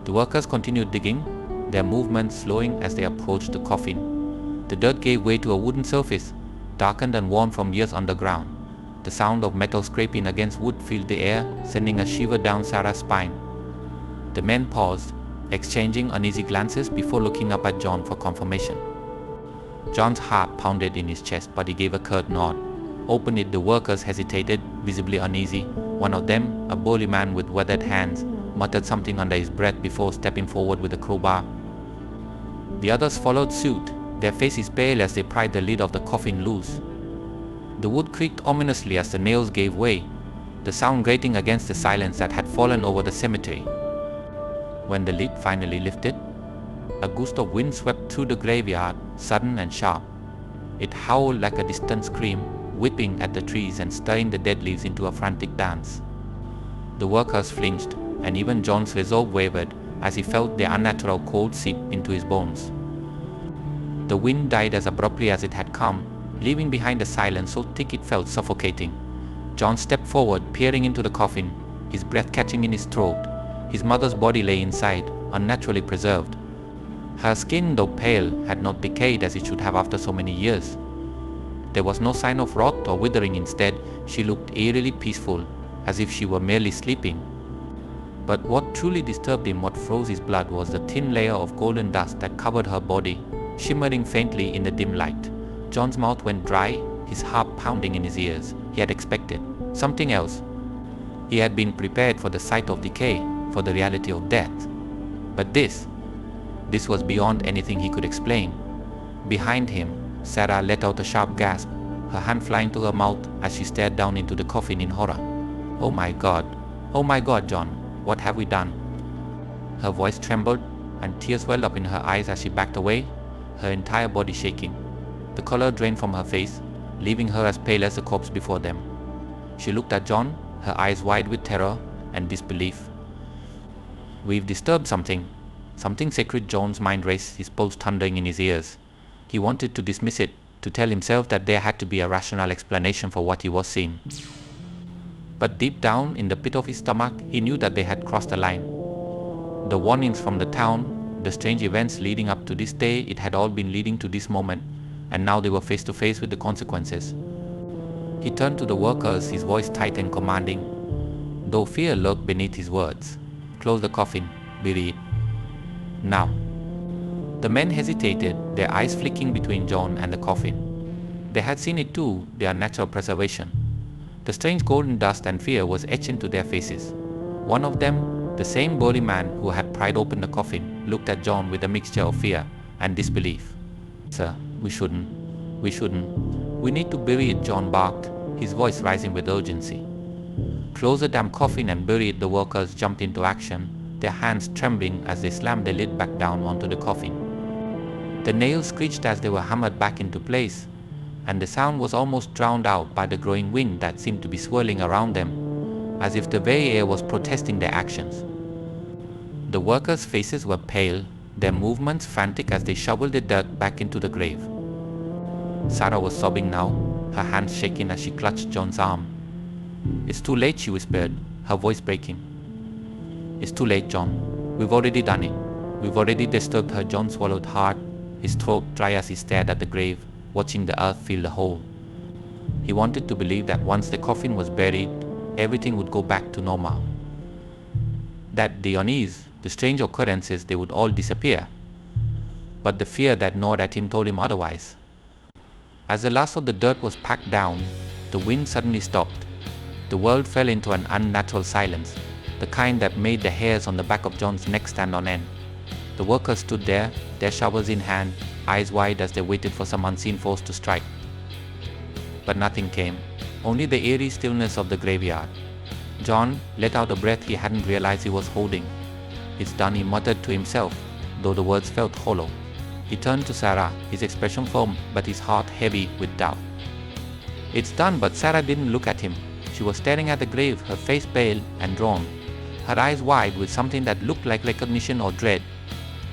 The workers continued digging, their movements slowing as they approached the coffin. The dirt gave way to a wooden surface, darkened and worn from years underground. The sound of metal scraping against wood filled the air, sending a shiver down Sarah's spine. The men paused, exchanging uneasy glances before looking up at John for confirmation. John's heart pounded in his chest, but he gave a curt nod. Open it, the workers hesitated, visibly uneasy. One of them, a burly man with weathered hands, muttered something under his breath before stepping forward with a crowbar. The others followed suit, their faces pale as they pried the lid of the coffin loose. The wood creaked ominously as the nails gave way, the sound grating against the silence that had fallen over the cemetery. When the lid finally lifted, a gust of wind swept through the graveyard, sudden and sharp. It howled like a distant scream, whipping at the trees and stirring the dead leaves into a frantic dance. The workers flinched, and even John's resolve wavered as he felt the unnatural cold seep into his bones. The wind died as abruptly as it had come, leaving behind a silence so thick it felt suffocating. John stepped forward, peering into the coffin, his breath catching in his throat. His mother's body lay inside, unnaturally preserved. Her skin, though pale, had not decayed as it should have after so many years. There was no sign of rot or withering. Instead, she looked eerily peaceful, as if she were merely sleeping. But what truly disturbed him, what froze his blood, was the thin layer of golden dust that covered her body, shimmering faintly in the dim light. John's mouth went dry, his heart pounding in his ears. He had expected something else. He had been prepared for the sight of decay, for the reality of death. But this was beyond anything he could explain. Behind him, Sarah let out a sharp gasp, her hand flying to her mouth as she stared down into the coffin in horror. Oh my God, John, what have we done? Her voice trembled, and tears welled up in her eyes as she backed away, her entire body shaking. The color drained from her face, leaving her as pale as the corpse before them. She looked at John, her eyes wide with terror and disbelief. We've disturbed something sacred. John's mind raced, his pulse thundering in his ears. He wanted to dismiss it, to tell himself that there had to be a rational explanation for what he was seeing. But deep down in the pit of his stomach, he knew that they had crossed a line. The warnings from the town, the strange events leading up to this day, it had all been leading to this moment, and now they were face to face with the consequences. He turned to the workers, his voice tight and commanding, though fear lurked beneath his words. Close the coffin, bury it. Now. The men hesitated, their eyes flicking between John and the coffin. They had seen it too, their natural preservation. The strange golden dust and fear was etched into their faces. One of them, the same burly man who had pried open the coffin, looked at John with a mixture of fear and disbelief. Sir, we shouldn't. We need to bury it, John barked, his voice rising with urgency. Close the damn coffin and bury it, the workers jumped into action, their hands trembling as they slammed the lid back down onto the coffin. The nails screeched as they were hammered back into place, and the sound was almost drowned out by the growing wind that seemed to be swirling around them, as if the very air was protesting their actions. The workers' faces were pale, their movements frantic as they shoveled the dirt back into the grave. Sarah was sobbing now, her hands shaking as she clutched John's arm. It's too late, she whispered, her voice breaking. It's too late, John. We've already done it. We've already disturbed her. John swallowed hard, his throat dry as he stared at the grave, watching the earth fill the hole. He wanted to believe that once the coffin was buried, everything would go back to normal. That the unease, the strange occurrences, they would all disappear. But the fear that gnawed at him told him otherwise. As the last of the dirt was packed down, the wind suddenly stopped. The world fell into an unnatural silence, the kind that made the hairs on the back of John's neck stand on end. The workers stood there, their shovels in hand, eyes wide as they waited for some unseen force to strike. But nothing came, only the eerie stillness of the graveyard. John let out a breath he hadn't realized he was holding. It's done, he muttered to himself, though the words felt hollow. He turned to Sarah, his expression firm but his heart heavy with doubt. It's done, but Sarah didn't look at him. She was staring at the grave, her face pale and drawn, her eyes wide with something that looked like recognition or dread.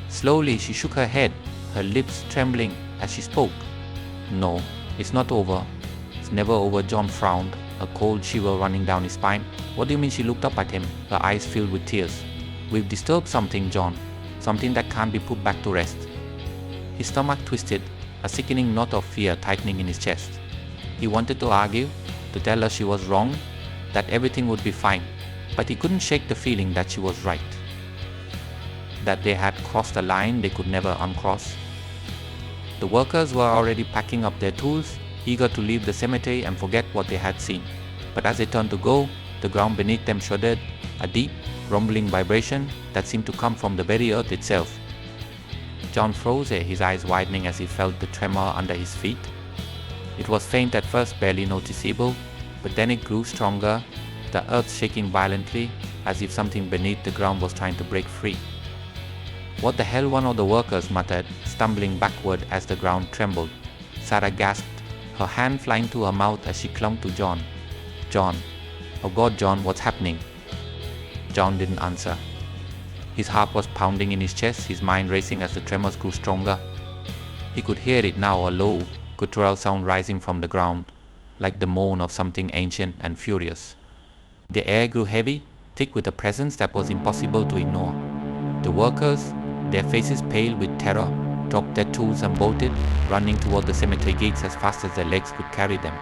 Slowly she shook her head, her lips trembling as she spoke. No, it's not over. It's never over, John frowned, a cold shiver running down his spine. What do you mean? She looked up at him, her eyes filled with tears. We've disturbed something, John, something that can't be put back to rest. His stomach twisted, a sickening knot of fear tightening in his chest. He wanted to argue, to tell her she was wrong, that everything would be fine, but he couldn't shake the feeling that she was right. That they had crossed a line they could never uncross. The workers were already packing up their tools, eager to leave the cemetery and forget what they had seen. But as they turned to go, the ground beneath them shuddered, a deep, rumbling vibration that seemed to come from the very earth itself. John froze, his eyes widening as he felt the tremor under his feet. It was faint at first, barely noticeable, but then it grew stronger, the earth shaking violently, as if something beneath the ground was trying to break free. What the hell, one of the workers muttered, stumbling backward as the ground trembled. Sarah gasped, her hand flying to her mouth as she clung to John. John. Oh God, John, what's happening? John didn't answer. His heart was pounding in his chest, his mind racing as the tremors grew stronger. He could hear it now, a low, guttural sound rising from the ground, like the moan of something ancient and furious. The air grew heavy, thick with a presence that was impossible to ignore. The workers, their faces pale with terror, dropped their tools and bolted, running toward the cemetery gates as fast as their legs could carry them.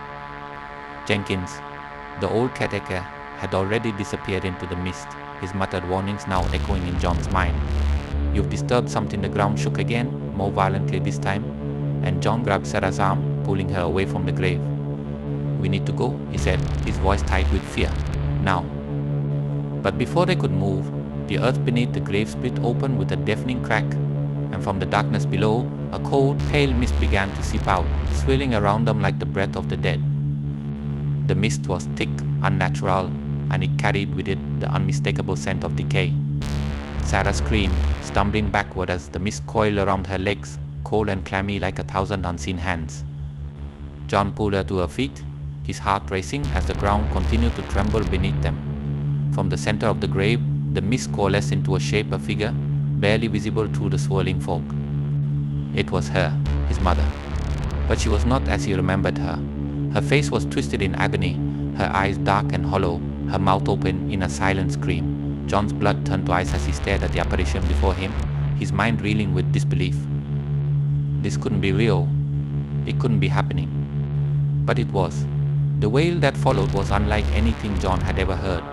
Jenkins, the old caretaker, had already disappeared into the mist, his muttered warnings now echoing in John's mind. "You've disturbed something." The ground shook again, more violently this time, and John grabbed Sarah's arm, pulling her away from the grave. "We need to go," he said, his voice tight with fear. "Now." But before they could move, the earth beneath the grave split open with a deafening crack, and from the darkness below, a cold, pale mist began to seep out, swirling around them like the breath of the dead. The mist was thick, unnatural, and it carried with it the unmistakable scent of decay. Sarah screamed, stumbling backward as the mist coiled around her legs, cold and clammy like 1,000 unseen hands. John pulled her to her feet, his heart racing as the ground continued to tremble beneath them. From the center of the grave, the mist coalesced into a shape, a figure, barely visible through the swirling fog. It was her, his mother. But she was not as he remembered her. Her face was twisted in agony, her eyes dark and hollow, her mouth open in a silent scream. John's blood turned to ice as he stared at the apparition before him, his mind reeling with disbelief. This couldn't be real. It couldn't be happening. But it was. The wail that followed was unlike anything John had ever heard.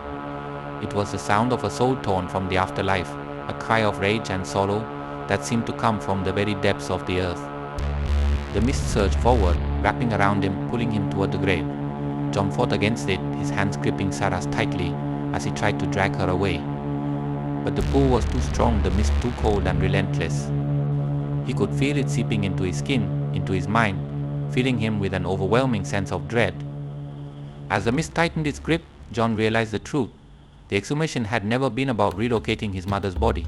It was the sound of a soul torn from the afterlife, a cry of rage and sorrow that seemed to come from the very depths of the earth. The mist surged forward, wrapping around him, pulling him toward the grave. John fought against it, his hands gripping Sarah's tightly as he tried to drag her away. But the pull was too strong, the mist too cold and relentless. He could feel it seeping into his skin, into his mind, filling him with an overwhelming sense of dread. As the mist tightened its grip, John realized the truth. The exhumation had never been about relocating his mother's body.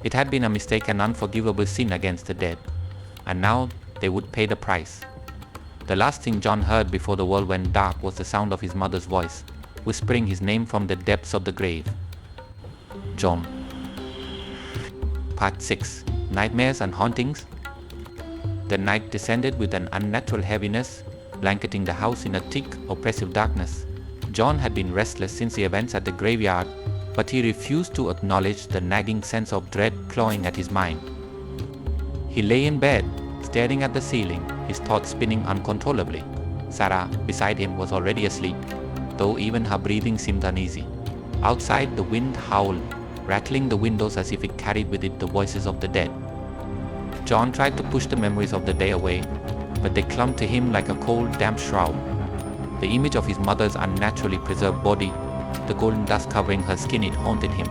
It had been a mistake, an unforgivable sin against the dead. And now they would pay the price. The last thing John heard before the world went dark was the sound of his mother's voice, whispering his name from the depths of the grave. John. Part 6. Nightmares and Hauntings. The night descended with an unnatural heaviness, blanketing the house in a thick, oppressive darkness. John had been restless since the events at the graveyard, but he refused to acknowledge the nagging sense of dread clawing at his mind. He lay in bed, staring at the ceiling, his thoughts spinning uncontrollably. Sarah, beside him, was already asleep, though even her breathing seemed uneasy. Outside, the wind howled, rattling the windows as if it carried with it the voices of the dead. John tried to push the memories of the day away, but they clung to him like a cold, damp shroud. The image of his mother's unnaturally preserved body, the golden dust covering her skin, it haunted him.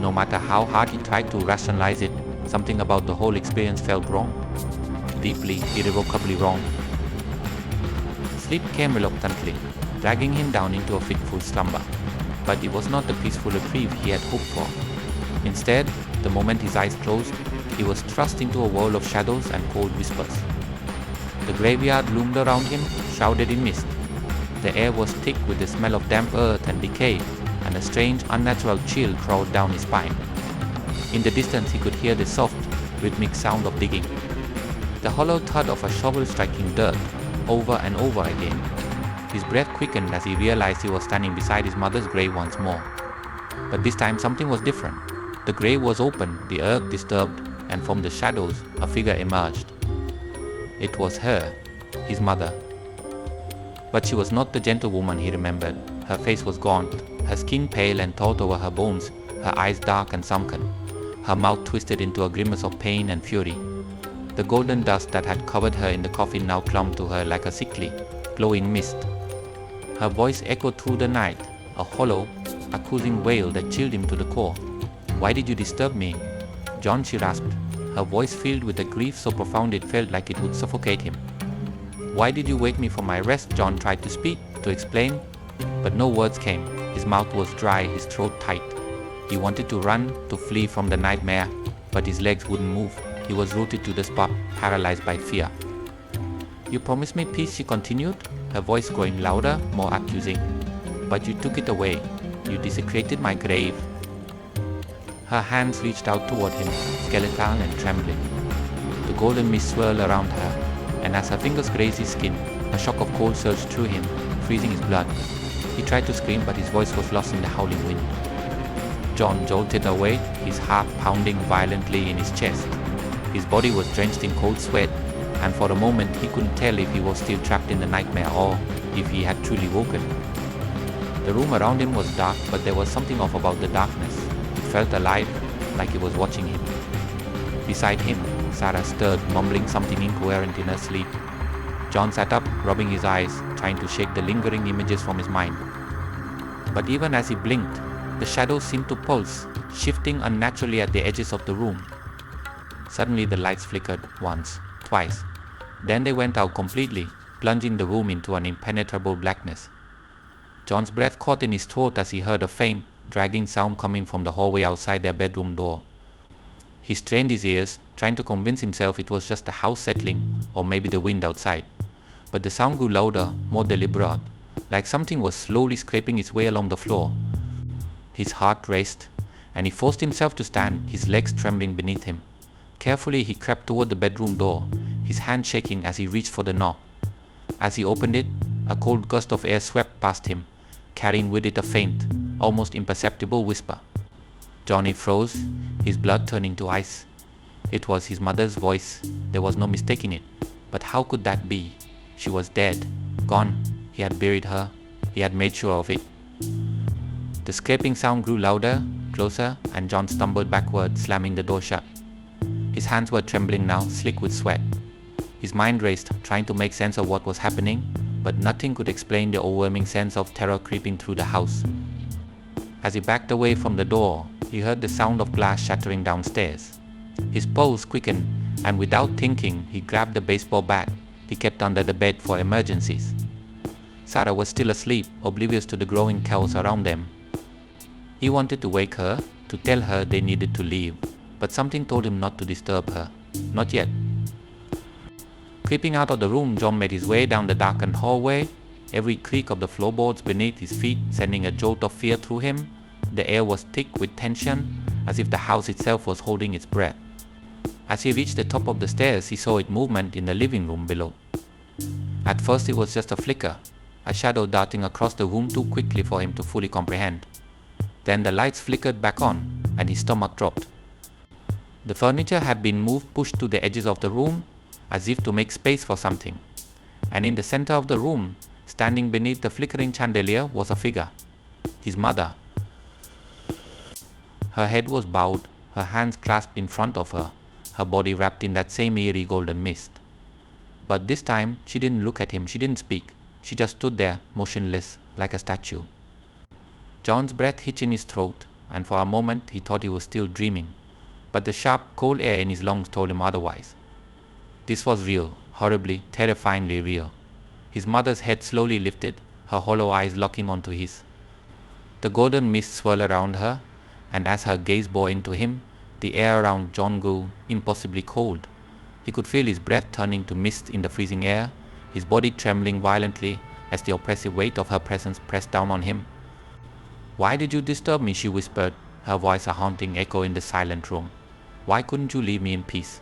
No matter how hard he tried to rationalize it, something about the whole experience felt wrong. Deeply, irrevocably wrong. Sleep came reluctantly, dragging him down into a fitful slumber. But it was not the peaceful reprieve he had hoped for. Instead, the moment his eyes closed, he was thrust into a world of shadows and cold whispers. The graveyard loomed around him, shrouded in mist. The air was thick with the smell of damp earth and decay, and a strange, unnatural chill crawled down his spine. In the distance he could hear the soft, rhythmic sound of digging. The hollow thud of a shovel striking dirt, over and over again. His breath quickened as he realized he was standing beside his mother's grave once more. But this time something was different. The grave was open, the earth disturbed, and from the shadows a figure emerged. It was her, his mother. But she was not the gentlewoman he remembered. Her face was gaunt, her skin pale and taut over her bones, her eyes dark and sunken, her mouth twisted into a grimace of pain and fury. The golden dust that had covered her in the coffin now clung to her like a sickly, glowing mist. Her voice echoed through the night, a hollow, accusing wail that chilled him to the core. "Why did you disturb me?" "John," she rasped, her voice filled with a grief so profound it felt like it would suffocate him. "Why did you wake me from my rest?" John tried to speak, to explain, but no words came. His mouth was dry, his throat tight. He wanted to run, to flee from the nightmare, but his legs wouldn't move. He was rooted to the spot, paralyzed by fear. "You promised me peace," she continued, her voice growing louder, more accusing. "But you took it away. You desecrated my grave." Her hands reached out toward him, skeletal and trembling. The golden mist swirled around her, and as her fingers grazed his skin, a shock of cold surged through him, freezing his blood. He tried to scream, but his voice was lost in the howling wind. John jolted awake, his heart pounding violently in his chest. His body was drenched in cold sweat, and for a moment he couldn't tell if he was still trapped in the nightmare or if he had truly woken. The room around him was dark, but there was something off about the darkness. It felt alive, like it was watching him. Beside him, Sarah stirred, mumbling something incoherent in her sleep. John sat up, rubbing his eyes, trying to shake the lingering images from his mind. But even as he blinked, the shadows seemed to pulse, shifting unnaturally at the edges of the room. Suddenly the lights flickered once, twice. Then they went out completely, plunging the room into an impenetrable blackness. John's breath caught in his throat as he heard a faint, dragging sound coming from the hallway outside their bedroom door. He strained his ears, trying to convince himself it was just the house settling or maybe the wind outside. But the sound grew louder, more deliberate, like something was slowly scraping its way along the floor. His heart raced, and he forced himself to stand, his legs trembling beneath him. Carefully he crept toward the bedroom door, his hand shaking as he reached for the knob. As he opened it, a cold gust of air swept past him, carrying with it a faint, almost imperceptible whisper. Johnny froze, his blood turning to ice. It was his mother's voice. There was no mistaking it. But how could that be? She was dead, gone. He had buried her. He had made sure of it. The scraping sound grew louder, closer, and John stumbled backward, slamming the door shut. His hands were trembling now, slick with sweat. His mind raced, trying to make sense of what was happening, but nothing could explain the overwhelming sense of terror creeping through the house. As he backed away from the door, he heard the sound of glass shattering downstairs. His pulse quickened, and without thinking, he grabbed the baseball bat he kept under the bed for emergencies. Sarah was still asleep, oblivious to the growing chaos around them. He wanted to wake her, to tell her they needed to leave, but something told him not to disturb her. Not yet. Creeping out of the room, John made his way down the darkened hallway, every creak of the floorboards beneath his feet sending a jolt of fear through him. The air was thick with tension, as if the house itself was holding its breath. As he reached the top of the stairs, he saw it movement in the living room below. At first it was just a flicker, a shadow darting across the room too quickly for him to fully comprehend. Then the lights flickered back on, and his stomach dropped. The furniture had been moved, pushed to the edges of the room, as if to make space for something. And in the center of the room, standing beneath the flickering chandelier, was a figure. His mother. Her head was bowed, her hands clasped in front of her, her body wrapped in that same eerie golden mist. But this time, she didn't look at him, she didn't speak. She just stood there, motionless, like a statue. John's breath hitched in his throat, and for a moment he thought he was still dreaming. But the sharp, cold air in his lungs told him otherwise. This was real, horribly, terrifyingly real. His mother's head slowly lifted, her hollow eyes locking onto his. The golden mist swirled around her, and as her gaze bore into him, the air around John grew impossibly cold. He could feel his breath turning to mist in the freezing air, his body trembling violently as the oppressive weight of her presence pressed down on him. "Why did you disturb me?" she whispered, her voice a haunting echo in the silent room. "Why couldn't you leave me in peace?"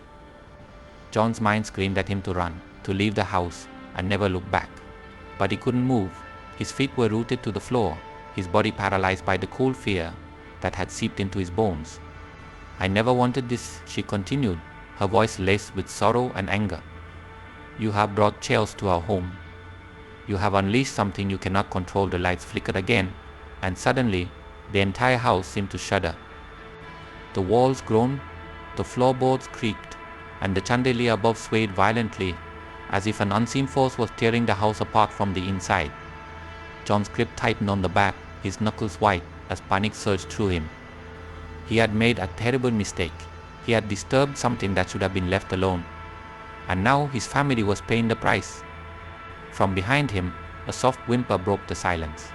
John's mind screamed at him to run, to leave the house, and never look back. But he couldn't move. His feet were rooted to the floor, his body paralyzed by the cold fear that had seeped into his bones. "I never wanted this," she continued, her voice laced with sorrow and anger. "You have brought chills to our home. You have unleashed something you cannot control." The lights flickered again, and suddenly the entire house seemed to shudder. The walls groaned, the floorboards creaked, and the chandelier above swayed violently, as if an unseen force was tearing the house apart from the inside. John's grip tightened on the bat, his knuckles white as panic surged through him. He had made a terrible mistake. He had disturbed something that should have been left alone. And now his family was paying the price. From behind him, a soft whimper broke the silence.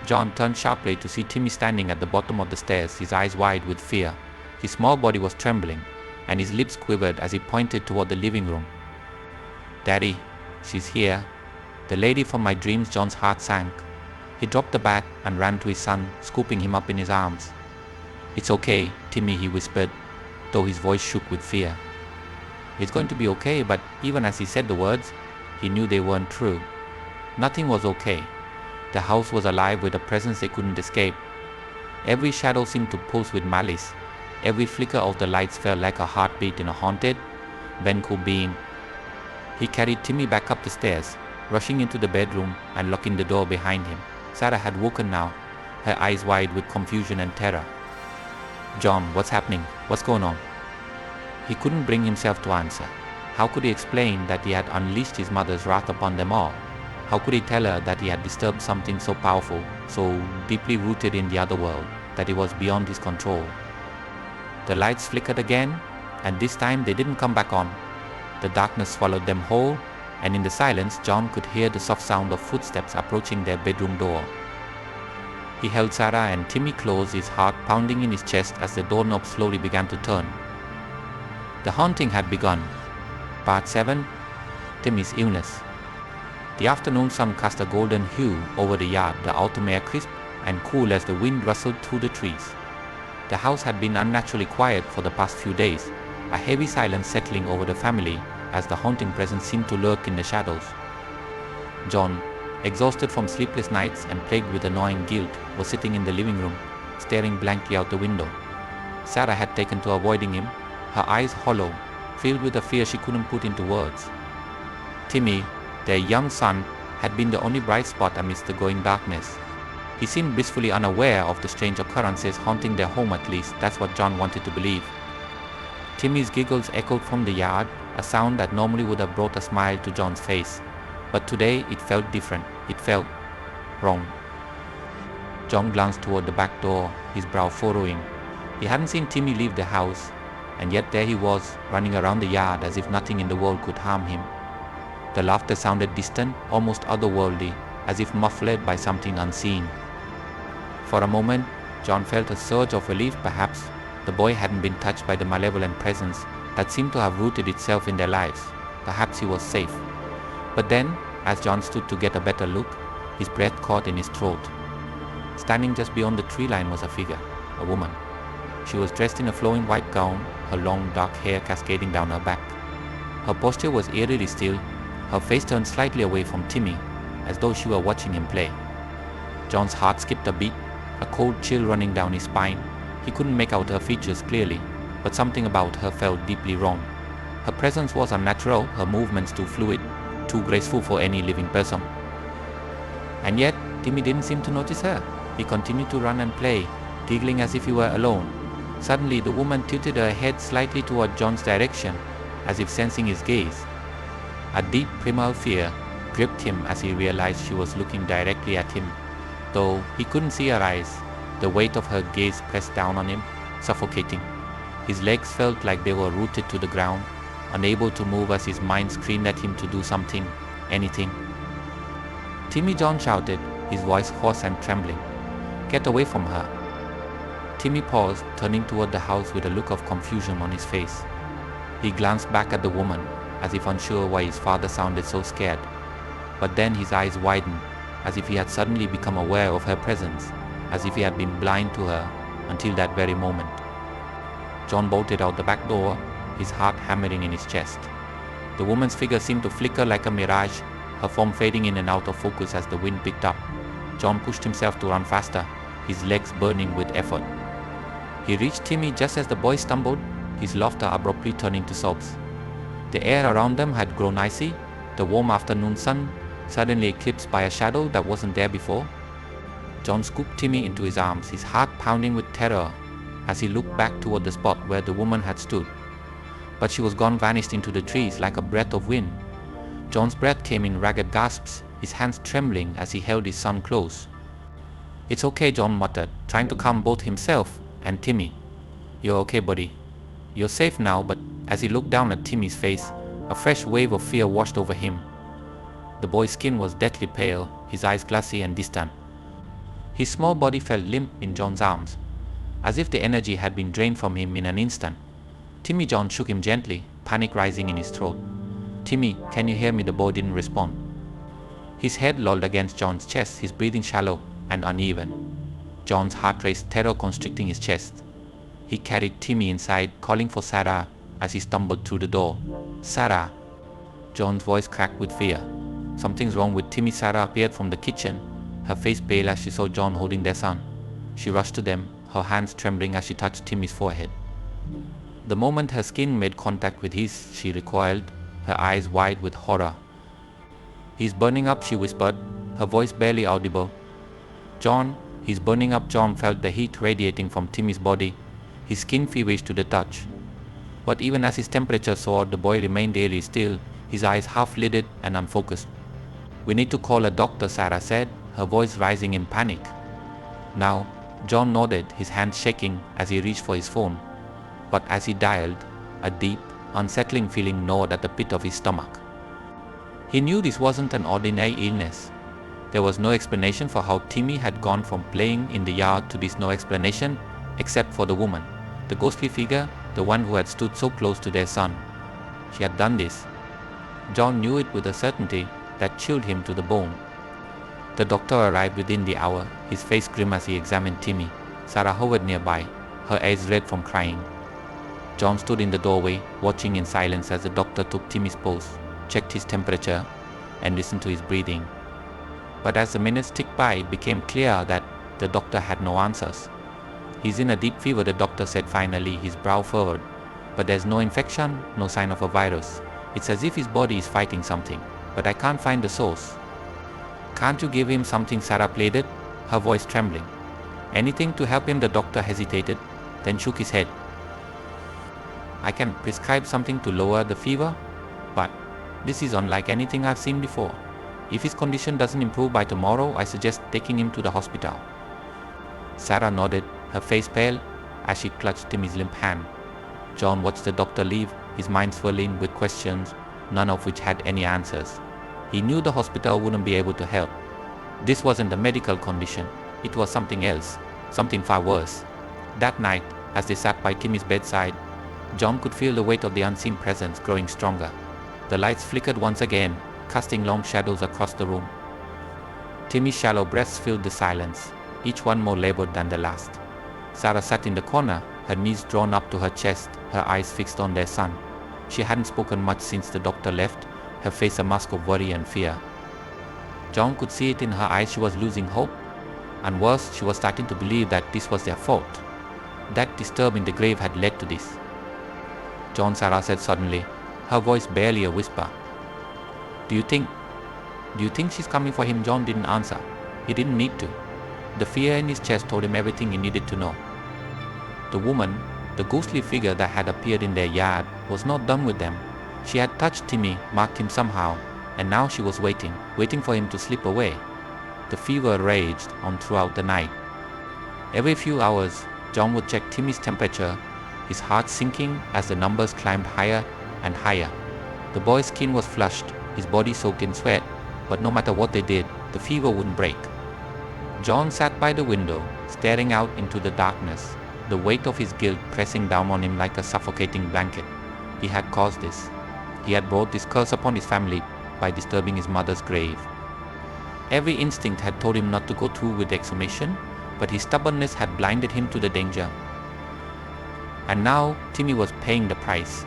John turned sharply to see Timmy standing at the bottom of the stairs, his eyes wide with fear. His small body was trembling, and his lips quivered as he pointed toward the living room. "Daddy, she's here. The lady from my dreams." John's heart sank. He dropped the bat and ran to his son, scooping him up in his arms. "It's okay, Timmy," he whispered, though his voice shook with fear. "It's going to be okay," but even as he said the words, he knew they weren't true. Nothing was okay. The house was alive with a presence they couldn't escape. Every shadow seemed to pulse with malice. Every flicker of the lights felt like a heartbeat in a haunted, vengeful being. He carried Timmy back up the stairs, rushing into the bedroom and locking the door behind him. Sarah had woken now, her eyes wide with confusion and terror. "John, what's happening? What's going on?" He couldn't bring himself to answer. How could he explain that he had unleashed his mother's wrath upon them all? How could he tell her that he had disturbed something so powerful, so deeply rooted in the other world, that it was beyond his control? The lights flickered again, and this time they didn't come back on. The darkness swallowed them whole, and in the silence John could hear the soft sound of footsteps approaching their bedroom door. He held Sarah and Timmy close, his heart pounding in his chest as the doorknob slowly began to turn. The haunting had begun. Part 7. Timmy's illness. The afternoon sun cast a golden hue over the yard, the autumn air crisp and cool as the wind rustled through the trees. The house had been unnaturally quiet for the past few days, a heavy silence settling over the family as the haunting presence seemed to lurk in the shadows. John, exhausted from sleepless nights and plagued with annoying guilt, was sitting in the living room, staring blankly out the window. Sarah had taken to avoiding him, her eyes hollow, filled with a fear she couldn't put into words. Timmy, their young son, had been the only bright spot amidst the growing darkness. He seemed blissfully unaware of the strange occurrences haunting their home, at least that's what John wanted to believe. Timmy's giggles echoed from the yard, a sound that normally would have brought a smile to John's face. But today it felt different. It felt wrong. John glanced toward the back door, his brow furrowing. He hadn't seen Timmy leave the house, and yet there he was, running around the yard as if nothing in the world could harm him. The laughter sounded distant, almost otherworldly, as if muffled by something unseen. For a moment, John felt a surge of relief. Perhaps the boy hadn't been touched by the malevolent presence that seemed to have rooted itself in their lives. Perhaps he was safe. But then, as John stood to get a better look, his breath caught in his throat. Standing just beyond the tree line was a figure, a woman. She was dressed in a flowing white gown, her long dark hair cascading down her back. Her posture was eerily still, her face turned slightly away from Timmy, as though she were watching him play. John's heart skipped a beat, a cold chill running down his spine. He couldn't make out her features clearly, but something about her felt deeply wrong. Her presence was unnatural, her movements too fluid, too graceful for any living person. And yet, Timmy didn't seem to notice her. He continued to run and play, giggling as if he were alone. Suddenly, the woman tilted her head slightly toward John's direction, as if sensing his gaze. A deep primal fear gripped him as he realized she was looking directly at him. Though he couldn't see her eyes, the weight of her gaze pressed down on him, suffocating. His legs felt like they were rooted to the ground, unable to move as his mind screamed at him to do something, anything. "Timmy," John shouted, his voice hoarse and trembling. "Get away from her." Timmy paused, turning toward the house with a look of confusion on his face. He glanced back at the woman, as if unsure why his father sounded so scared. But then his eyes widened, as if he had suddenly become aware of her presence, as if he had been blind to her until that very moment. John bolted out the back door, his heart hammering in his chest. The woman's figure seemed to flicker like a mirage, her form fading in and out of focus as the wind picked up. John pushed himself to run faster, his legs burning with effort. He reached Timmy just as the boy stumbled, his laughter abruptly turning to sobs. The air around them had grown icy, the warm afternoon sun suddenly eclipsed by a shadow that wasn't there before. John scooped Timmy into his arms, his heart pounding with terror as he looked back toward the spot where the woman had stood. But she was gone, vanished into the trees like a breath of wind. John's breath came in ragged gasps, his hands trembling as he held his son close. "It's okay," John muttered, trying to calm both himself and Timmy. "You're okay, buddy. You're safe now." But as he looked down at Timmy's face, a fresh wave of fear washed over him. The boy's skin was deathly pale, his eyes glassy and distant. His small body felt limp in John's arms, as if the energy had been drained from him in an instant. Timmy John shook him gently, panic rising in his throat. "Timmy, can you hear me?" The boy didn't respond. His head lolled against John's chest, his breathing shallow and uneven. John's heart raced, terror constricting his chest. He carried Timmy inside, calling for Sarah as he stumbled through the door. "Sarah!" John's voice cracked with fear. "Something's wrong with Timmy." Sarah appeared from the kitchen, her face pale as she saw John holding their son. She rushed to them, her hands trembling as she touched Timmy's forehead. The moment her skin made contact with his, she recoiled, her eyes wide with horror. "He's burning up," she whispered, her voice barely audible. "John, he's burning up." John felt the heat radiating from Timmy's body, his skin feverish to the touch. But even as his temperature soared, the boy remained eerily still, his eyes half-lidded and unfocused. "We need to call a doctor," Sarah said, her voice rising in panic. Now, John nodded, his hands shaking as he reached for his phone. But as he dialed, a deep, unsettling feeling gnawed at the pit of his stomach. He knew this wasn't an ordinary illness. There was no explanation for how Timmy had gone from playing in the yard to this, no explanation except for the woman, the ghostly figure, the one who had stood so close to their son. She had done this. John knew it with a certainty that chilled him to the bone. The doctor arrived within the hour, his face grim as he examined Timmy. Sarah hovered nearby, her eyes red from crying. John stood in the doorway, watching in silence as the doctor took Timmy's pulse, checked his temperature, and listened to his breathing. But as the minutes ticked by, it became clear that the doctor had no answers. "He's in a deep fever," the doctor said finally, his brow furrowed. "But there's no infection, no sign of a virus. It's as if his body is fighting something, but I can't find the source." "Can't you give him something?" Sarah pleaded, her voice trembling. "Anything to help him?" The doctor hesitated, then shook his head. "I can prescribe something to lower the fever, but this is unlike anything I've seen before. If his condition doesn't improve by tomorrow, I suggest taking him to the hospital." Sarah nodded, her face pale, as she clutched Timmy's limp hand. John watched the doctor leave, his mind swirling with questions, none of which had any answers. He knew the hospital wouldn't be able to help. This wasn't a medical condition, it was something else, something far worse. That night, as they sat by Timmy's bedside, John could feel the weight of the unseen presence growing stronger. The lights flickered once again, casting long shadows across the room. Timmy's shallow breaths filled the silence, each one more labored than the last. Sarah sat in the corner, her knees drawn up to her chest, her eyes fixed on their son. She hadn't spoken much since the doctor left, her face a mask of worry and fear. John could see it in her eyes. She was losing hope, and worse, she was starting to believe that this was their fault. That disturb in the grave had led to this. "John," Sarah said suddenly, her voice barely a whisper. Do you think she's coming for him?" John didn't answer. He didn't need to. The fear in his chest told him everything he needed to know. The woman, the ghostly figure that had appeared in their yard, was not done with them. She had touched Timmy, marked him somehow, and now she was waiting for him to slip away. The fever raged on throughout the night. Every few hours, John would check Timmy's temperature, his heart sinking as the numbers climbed higher and higher. The boy's skin was flushed, his body soaked in sweat, but no matter what they did, the fever wouldn't break. John sat by the window, staring out into the darkness, the weight of his guilt pressing down on him like a suffocating blanket. He had caused this. He had brought this curse upon his family by disturbing his mother's grave. Every instinct had told him not to go through with the exhumation, but his stubbornness had blinded him to the danger. And now Timmy was paying the price.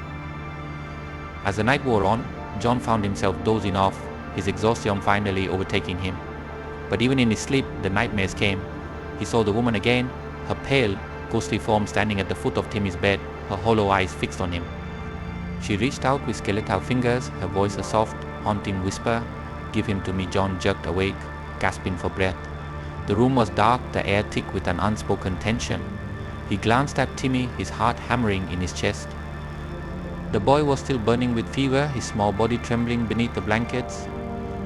As the night wore on, John found himself dozing off, his exhaustion finally overtaking him. But even in his sleep, the nightmares came. He saw the woman again, her pale, ghostly form standing at the foot of Timmy's bed, her hollow eyes fixed on him. She reached out with skeletal fingers, her voice a soft, haunting whisper. "Give him to me." John jerked awake, gasping for breath. The room was dark, the air thick with an unspoken tension. He glanced at Timmy, his heart hammering in his chest. The boy was still burning with fever, his small body trembling beneath the blankets.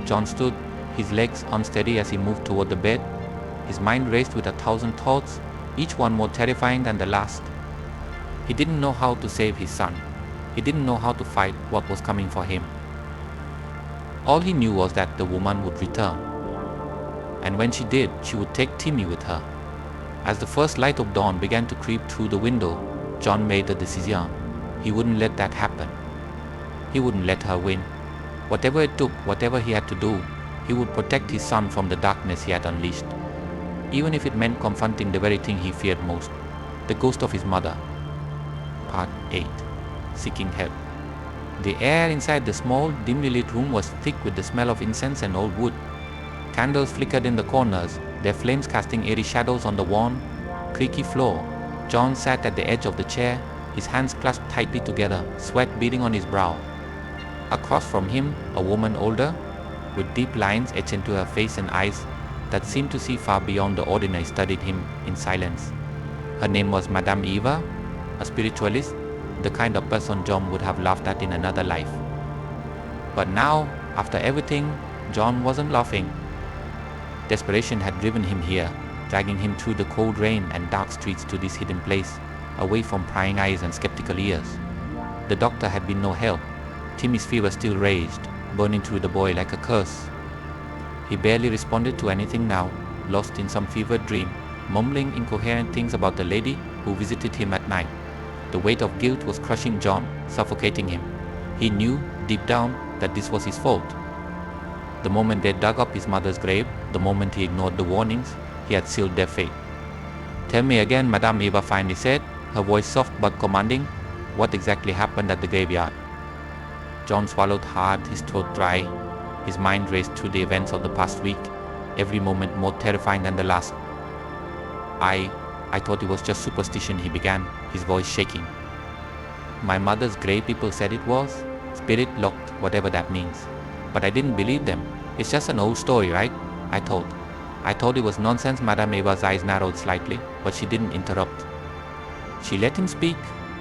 John stood, his legs unsteady as he moved toward the bed. His mind raced with 1,000 thoughts, each one more terrifying than the last. He didn't know how to save his son. He didn't know how to fight what was coming for him. All he knew was that the woman would return. And when she did, she would take Timmy with her. As the first light of dawn began to creep through the window, John made a decision. He wouldn't let that happen. He wouldn't let her win. Whatever it took, whatever he had to do, he would protect his son from the darkness he had unleashed. Even if it meant confronting the very thing he feared most, the ghost of his mother. Part 8. Seeking help. The air inside the small, dimly lit room was thick with the smell of incense and old wood. Candles flickered in the corners, their flames casting eerie shadows on the worn, creaky floor. John sat at the edge of the chair, his hands clasped tightly together, sweat beading on his brow. Across from him, a woman older, with deep lines etched into her face and eyes that seemed to see far beyond the ordinary, studied him in silence. Her name was Madame Eva, a spiritualist, the kind of person John would have laughed at in another life. But now, after everything, John wasn't laughing. Desperation had driven him here, dragging him through the cold rain and dark streets to this hidden place, away from prying eyes and skeptical ears. The doctor had been no help. Timmy's fever still raged, burning through the boy like a curse. He barely responded to anything now, lost in some fevered dream, mumbling incoherent things about the lady who visited him at night. The weight of guilt was crushing John, suffocating him. He knew, deep down, that this was his fault. The moment they dug up his mother's grave, the moment he ignored the warnings, he had sealed their fate. "Tell me again," Madame Eva finally said, her voice soft but commanding, "what exactly happened at the graveyard?" John swallowed hard, his throat dry. His mind raced through the events of the past week, every moment more terrifying than the last. I thought it was just superstition," he began, his voice shaking. "My mother's grave, people said it was. Spirit locked, whatever that means. But I didn't believe them. It's just an old story, right? I thought it was nonsense." Madame Eva's eyes narrowed slightly, but she didn't interrupt. She let him speak,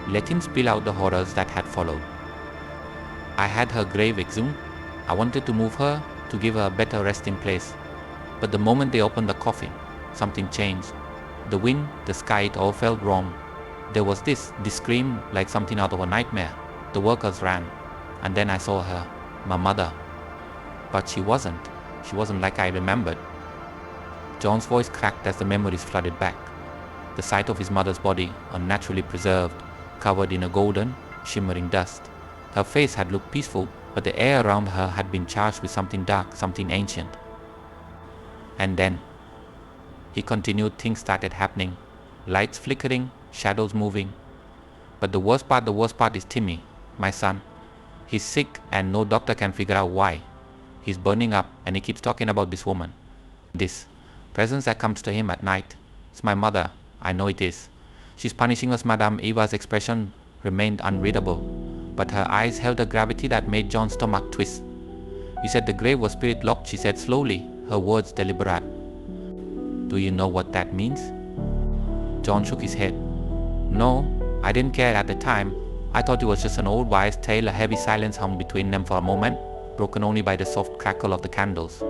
let him spill out the horrors that had followed. "I had her grave exhumed. I wanted to move her, to give her a better resting place. But the moment they opened the coffin, something changed. The wind, the sky, it all felt wrong. There was this scream like something out of a nightmare. The workers ran. And then I saw her, my mother. But she wasn't like I remembered." John's voice cracked as the memories flooded back. The sight of his mother's body, unnaturally preserved, covered in a golden, shimmering dust. Her face had looked peaceful, but the air around her had been charged with something dark, something ancient. And then, he continued, things started happening. Lights flickering, shadows moving. But the worst part is Timmy, my son. He's sick and no doctor can figure out why. He's burning up and he keeps talking about this woman. This presence that comes to him at night. It's my mother, I know it is. She's punishing us." Madame Eva's expression remained unreadable, but her eyes held a gravity that made John's stomach twist. "You said the grave was spirit locked," she said slowly, her words deliberate. "Do you know what that means?" John shook his head. "No, I didn't care at the time. I thought it was just an old wives' tale." A heavy silence hung between them for a moment, broken only by the soft crackle of the candles.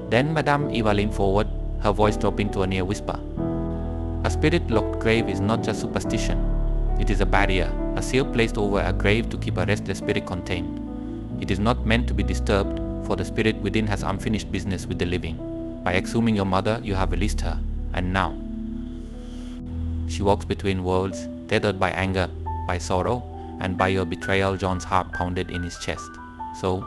Then Madame Eva leaned forward, her voice dropping to a near whisper. "A spirit-locked grave is not just superstition. It is a barrier, a seal placed over a grave to keep a restless spirit contained. It is not meant to be disturbed, for the spirit within has unfinished business with the living. By exhuming your mother, you have released her. And now." She walks between worlds, tethered by anger, by sorrow, and by your betrayal. John's heart pounded in his chest. "So,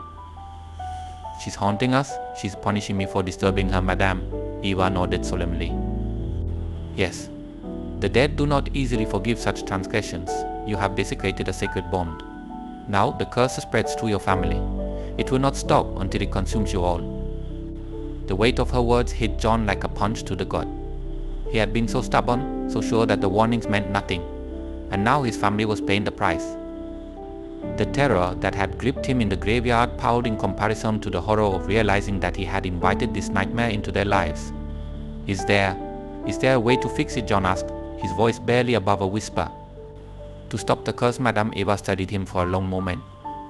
she's haunting us? She's punishing me for disturbing her." Madame Eva nodded solemnly. "Yes. The dead do not easily forgive such transgressions. You have desecrated a sacred bond. Now the curse spreads through your family. It will not stop until it consumes you all." The weight of her words hit John like a punch to the gut. He had been so stubborn, so sure that the warnings meant nothing, and now his family was paying the price. The terror that had gripped him in the graveyard palled in comparison to the horror of realizing that he had invited this nightmare into their lives. Is there a way to fix it?" John asked, his voice barely above a whisper. To stop the curse, Madame Eva studied him for a long moment,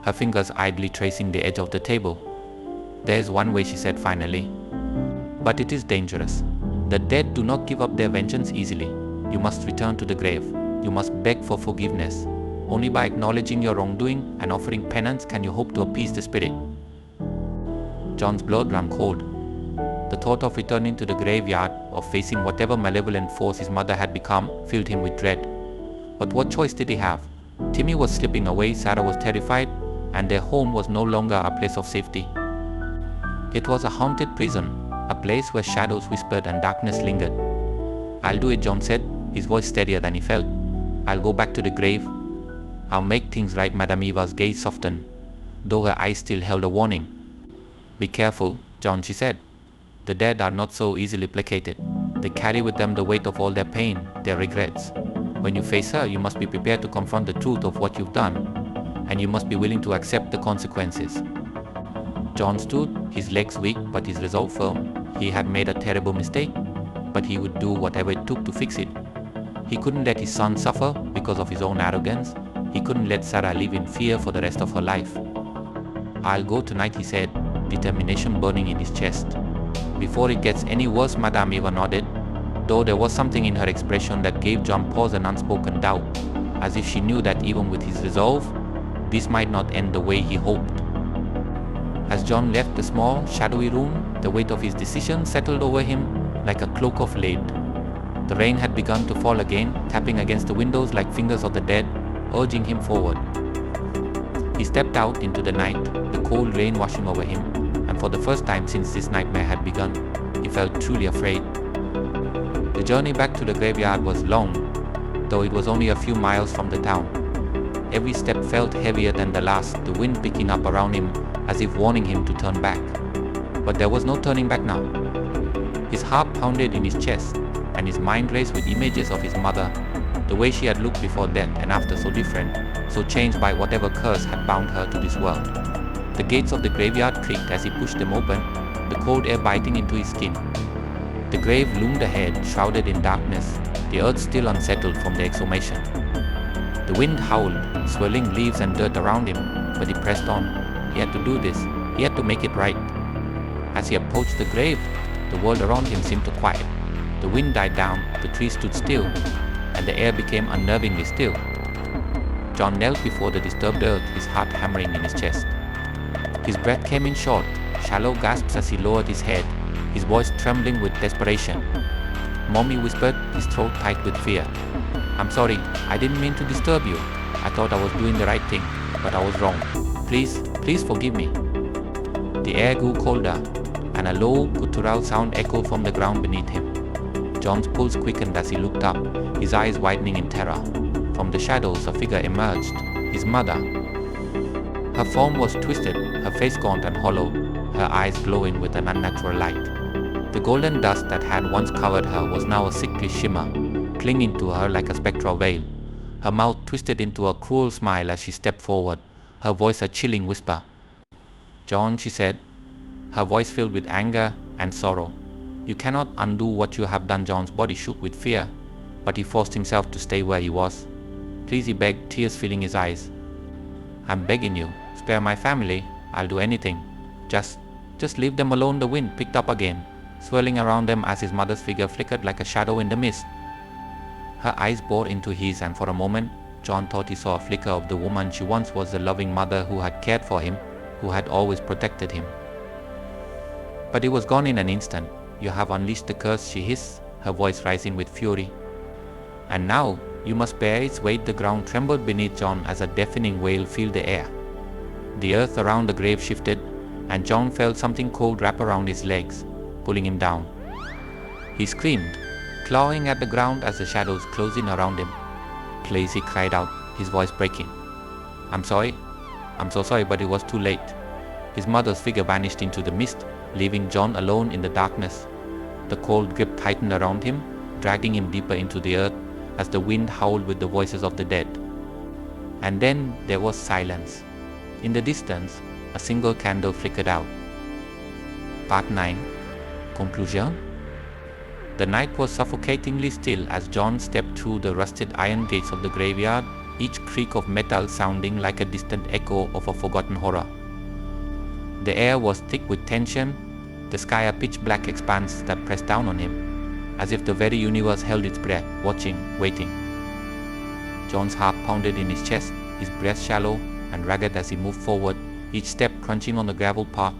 her fingers idly tracing the edge of the table. "There is one way," she said finally. "But it is dangerous. The dead do not give up their vengeance easily. You must return to the grave. You must beg for forgiveness. Only by acknowledging your wrongdoing and offering penance can you hope to appease the spirit." John's blood ran cold. The thought of returning to the graveyard, of facing whatever malevolent force his mother had become, filled him with dread. But what choice did he have? Timmy was slipping away, Sarah was terrified, and their home was no longer a place of safety. It was a haunted prison, a place where shadows whispered and darkness lingered. "I'll do it," John said, his voice steadier than he felt. "I'll go back to the grave. I'll make things right." Madame Eva's gaze softened, though her eyes still held a warning. "Be careful, John," she said. The dead are not so easily placated. They carry with them the weight of all their pain, their regrets. When you face her, you must be prepared to confront the truth of what you've done, and you must be willing to accept the consequences. John stood, his legs weak but his resolve firm. He had made a terrible mistake, but he would do whatever it took to fix it. He couldn't let his son suffer because of his own arrogance. He couldn't let Sarah live in fear for the rest of her life. "I'll go tonight," he said, determination burning in his chest. "Before it gets any worse," Madame Eva nodded, though there was something in her expression that gave John pause and unspoken doubt, as if she knew that even with his resolve, this might not end the way he hoped. As John left the small, shadowy room, the weight of his decision settled over him like a cloak of lead. The rain had begun to fall again, tapping against the windows like fingers of the dead, urging him forward. He stepped out into the night, the cold rain washing over him, and for the first time since this nightmare had begun, he felt truly afraid. The journey back to the graveyard was long, though it was only a few miles from the town. Every step felt heavier than the last, the wind picking up around him as if warning him to turn back. But there was no turning back now. His heart pounded in his chest, and his mind raced with images of his mother, the way she had looked before death and after, so different, so changed by whatever curse had bound her to this world. The gates of the graveyard creaked as he pushed them open, the cold air biting into his skin. The grave loomed ahead, shrouded in darkness, the earth still unsettled from the exhumation. The wind howled, swirling leaves and dirt around him, but he pressed on. He had to do this. He had to make it right. As he approached the grave, the world around him seemed to quiet. The wind died down, the trees stood still, and the air became unnervingly still. John knelt before the disturbed earth, his heart hammering in his chest. His breath came in short, shallow gasps as he lowered his head, his voice trembling with desperation. "Mommy," whispered, his throat tight with fear. "I'm sorry, I didn't mean to disturb you. I thought I was doing the right thing, but I was wrong. Please forgive me." The air grew colder, and a low, guttural sound echoed from the ground beneath him. John's pulse quickened as he looked up, his eyes widening in terror. From the shadows, a figure emerged, his mother. Her form was twisted, her face gaunt and hollow, her eyes glowing with an unnatural light. The golden dust that had once covered her was now a sickly shimmer, clinging to her like a spectral veil. Her mouth twisted into a cruel smile as she stepped forward, her voice a chilling whisper. "John," she said, her voice filled with anger and sorrow. "You cannot undo what you have done." John's body shook with fear, but he forced himself to stay where he was. "Please," he begged, tears filling his eyes. "I'm begging you, spare my family. I'll do anything. Just leave them alone." The wind picked up again, swirling around them as his mother's figure flickered like a shadow in the mist. Her eyes bored into his, and for a moment, John thought he saw a flicker of the woman she once was, the loving mother who had cared for him, who had always protected him. But it was gone in an instant. "You have unleashed the curse," she hissed, her voice rising with fury. "And now, you must bear its weight." The ground trembled beneath John as a deafening wail filled the air. The earth around the grave shifted, and John felt something cold wrap around his legs, pulling him down. He screamed, clawing at the ground as the shadows closed in around him. "Please," he cried out, his voice breaking. I'm so sorry, but it was too late." His mother's figure vanished into the mist, leaving John alone in the darkness. The cold grip tightened around him, dragging him deeper into the earth as the wind howled with the voices of the dead. And then there was silence. In the distance, a single candle flickered out. Part 9. Conclusion. The night was suffocatingly still as John stepped through the rusted iron gates of the graveyard, each creak of metal sounding like a distant echo of a forgotten horror. The air was thick with tension, the sky a pitch-black expanse that pressed down on him, as if the very universe held its breath, watching, waiting. John's heart pounded in his chest, his breath shallow and ragged as he moved forward, each step crunching on the gravel path,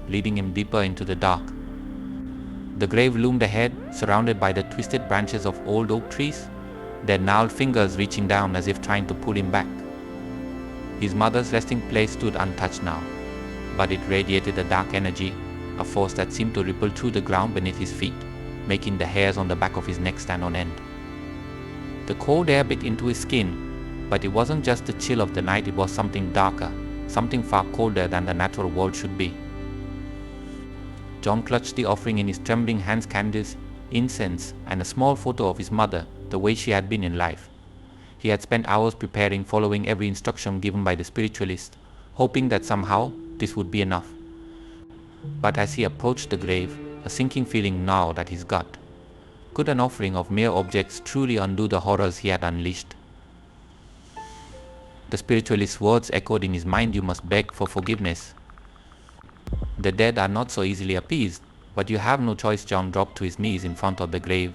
leading him deeper into the dark. The grave loomed ahead, surrounded by the twisted branches of old oak trees, their gnarled fingers reaching down as if trying to pull him back. His mother's resting place stood untouched now, but it radiated a dark energy, a force that seemed to ripple through the ground beneath his feet, making the hairs on the back of his neck stand on end. The cold air bit into his skin, but it wasn't just the chill of the night, it was something darker, something far colder than the natural world should be. John clutched the offering in his trembling hands, candles, incense, and a small photo of his mother, the way she had been in life. He had spent hours preparing, following every instruction given by the spiritualist, hoping that somehow this would be enough. But as he approached the grave, a sinking feeling gnawed at his gut. Could an offering of mere objects truly undo the horrors he had unleashed? The spiritualist's words echoed in his mind, "You must beg for forgiveness. The dead are not so easily appeased." But you have no choice. John dropped to his knees in front of the grave,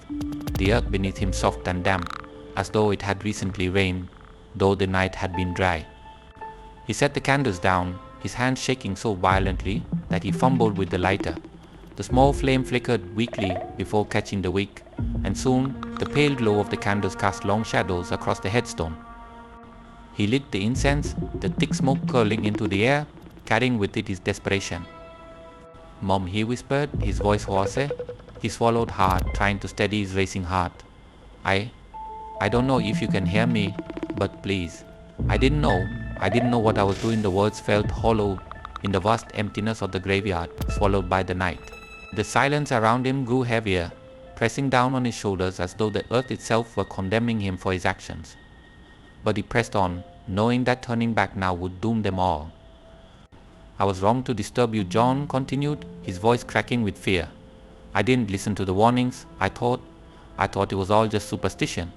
the earth beneath him soft and damp, as though it had recently rained, though the night had been dry. He set the candles down, his hands shaking so violently that he fumbled with the lighter. The small flame flickered weakly before catching the wick, and soon the pale glow of the candles cast long shadows across the headstone. He lit the incense, the thick smoke curling into the air, carrying with it his desperation. "Mom," he whispered, his voice hoarse. He swallowed hard, trying to steady his racing heart. I don't know if you can hear me, but please. I didn't know what I was doing." The words felt hollow in the vast emptiness of the graveyard, swallowed by the night. The silence around him grew heavier, pressing down on his shoulders as though the earth itself were condemning him for his actions. But he pressed on, knowing that turning back now would doom them all. "I was wrong to disturb you," John continued, his voice cracking with fear. "I didn't listen to the warnings. I thought it was all just superstition.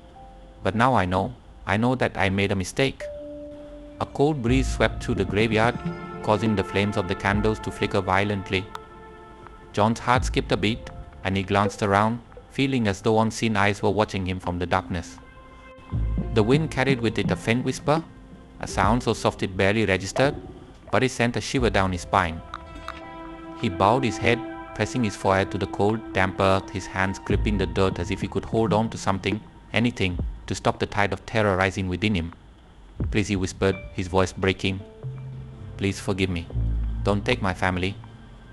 But now I know that I made a mistake." A cold breeze swept through the graveyard, causing the flames of the candles to flicker violently. John's heart skipped a beat, and he glanced around, feeling as though unseen eyes were watching him from the darkness. The wind carried with it a faint whisper, a sound so soft it barely registered, but it sent a shiver down his spine. He bowed his head, pressing his forehead to the cold, damp earth, his hands gripping the dirt as if he could hold on to something, anything, to stop the tide of terror rising within him. "Please," he whispered, his voice breaking. "Please forgive me. Don't take my family.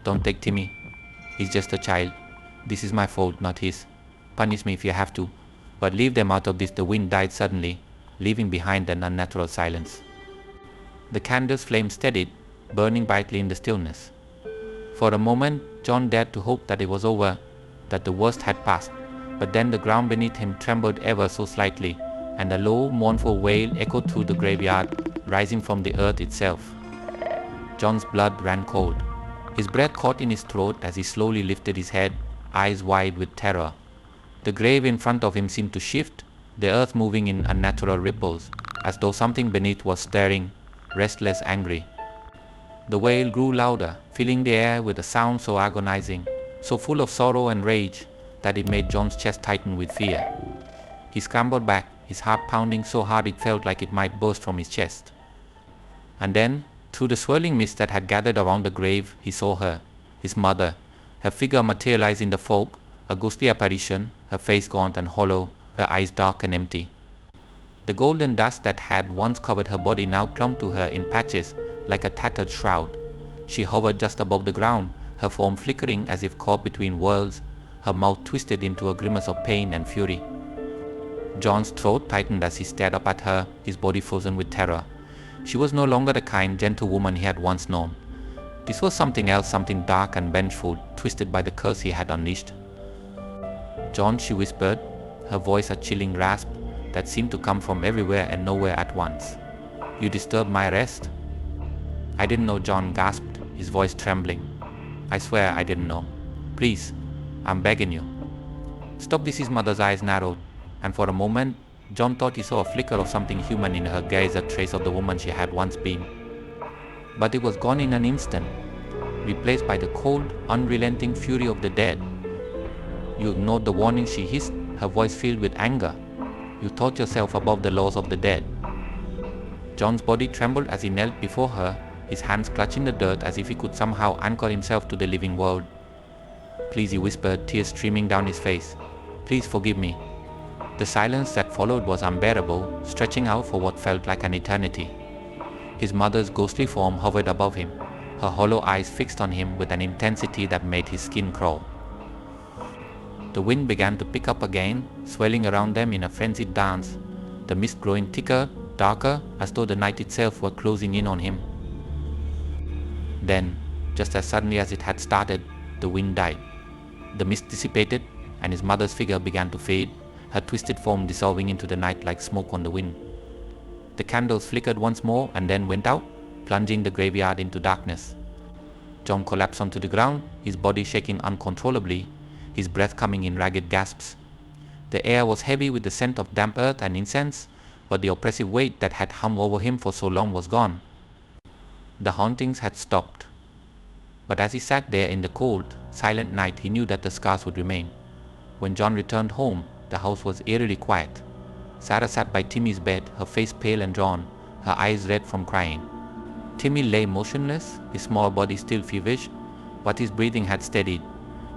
Don't take Timmy. He's just a child. This is my fault, not his. Punish me if you have to, but leave them out of this." The wind died suddenly, leaving behind an unnatural silence. The candle's flame steadied, burning brightly in the stillness. For a moment, John dared to hope that it was over, that the worst had passed, but then the ground beneath him trembled ever so slightly, and a low, mournful wail echoed through the graveyard, rising from the earth itself. John's blood ran cold. His breath caught in his throat as he slowly lifted his head, eyes wide with terror. The grave in front of him seemed to shift, the earth moving in unnatural ripples, as though something beneath was stirring, restless, angry. The wail grew louder, filling the air with a sound so agonizing, so full of sorrow and rage, that it made John's chest tighten with fear. He scrambled back, his heart pounding so hard it felt like it might burst from his chest. And then, through the swirling mist that had gathered around the grave, he saw her, his mother, her figure materialized in the fog, a ghostly apparition, her face gaunt and hollow, her eyes dark and empty. The golden dust that had once covered her body now clung to her in patches like a tattered shroud. She hovered just above the ground, her form flickering as if caught between worlds, her mouth twisted into a grimace of pain and fury. John's throat tightened as he stared up at her, his body frozen with terror. She was no longer the kind, gentle woman he had once known. This was something else, something dark and vengeful, twisted by the curse he had unleashed. "John," she whispered, her voice a chilling rasp that seemed to come from everywhere and nowhere at once. "You disturbed my rest?" "I didn't know," John gasped, his voice trembling. "I swear I didn't know. Please, I'm begging you." "Stop this." His mother's eyes narrowed, and for a moment John thought he saw a flicker of something human in her gaze, a trace of the woman she had once been. But it was gone in an instant, replaced by the cold, unrelenting fury of the dead. "You ignored the warning," she hissed, her voice filled with anger. "You thought yourself above the laws of the dead." John's body trembled as he knelt before her, his hands clutching the dirt as if he could somehow anchor himself to the living world. "Please," he whispered, tears streaming down his face. "Please forgive me." The silence that followed was unbearable, stretching out for what felt like an eternity. His mother's ghostly form hovered above him, her hollow eyes fixed on him with an intensity that made his skin crawl. The wind began to pick up again, swelling around them in a frenzied dance, the mist growing thicker, darker, as though the night itself were closing in on him. Then, just as suddenly as it had started, The wind died. The mist dissipated, and his mother's figure began to fade, her twisted form dissolving into the night like smoke on the wind. The candles flickered once more and then went out, plunging the graveyard into darkness. John collapsed onto the ground, his body shaking uncontrollably, his breath coming in ragged gasps. The air was heavy with the scent of damp earth and incense, but the oppressive weight that had hung over him for so long was gone. The hauntings had stopped. But as he sat there in the cold, silent night, he knew that the scars would remain. When John returned home, the house was eerily quiet. Sarah sat by Timmy's bed, her face pale and drawn, her eyes red from crying. Timmy lay motionless, his small body still feverish, but his breathing had steadied.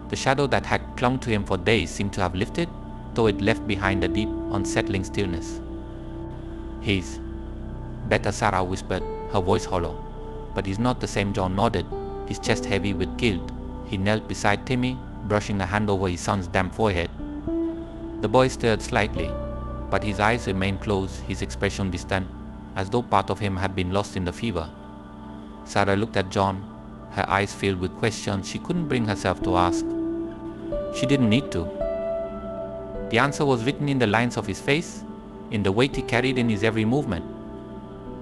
The shadow that had clung to him for days seemed to have lifted, though it left behind a deep, unsettling stillness. "He's better," Sarah whispered, her voice hollow. "But he's not the same." John nodded, his chest heavy with guilt. He knelt beside Timmy, brushing a hand over his son's damp forehead. The boy stirred slightly, but his eyes remained closed, his expression distant, as though part of him had been lost in the fever. Sarah looked at John, her eyes filled with questions she couldn't bring herself to ask. She didn't need to. The answer was written in the lines of his face, in the weight he carried in his every movement.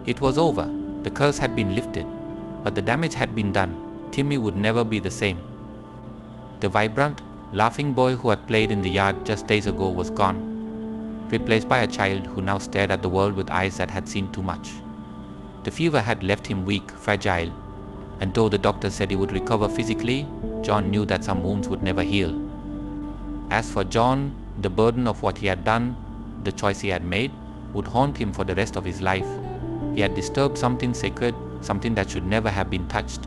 It was over. The curse had been lifted, but the damage had been done. Timmy would never be the same. The vibrant, laughing boy who had played in the yard just days ago was gone, replaced by a child who now stared at the world with eyes that had seen too much. The fever had left him weak, fragile, and though the doctor said he would recover physically, John knew that some wounds would never heal. As for John, the burden of what he had done, the choice he had made, would haunt him for the rest of his life. He had disturbed something sacred, something that should never have been touched,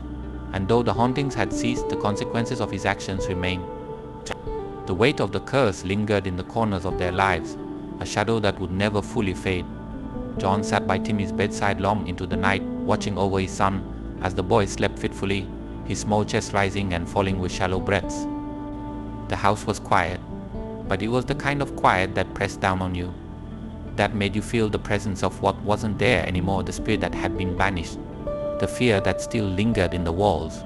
and though the hauntings had ceased, the consequences of his actions remained. The weight of the curse lingered in the corners of their lives, a shadow that would never fully fade. John sat by Timmy's bedside long into the night, watching over his son as the boy slept fitfully, his small chest rising and falling with shallow breaths. The house was quiet, but it was the kind of quiet that pressed down on you, that made you feel the presence of what wasn't there anymore, the spirit that had been banished, the fear that still lingered in the walls.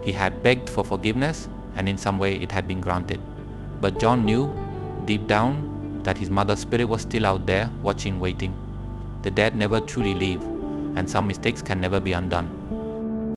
He had begged for forgiveness, and in some way it had been granted. But John knew, deep down, that his mother's spirit was still out there, watching, waiting. The dead never truly leave, and some mistakes can never be undone.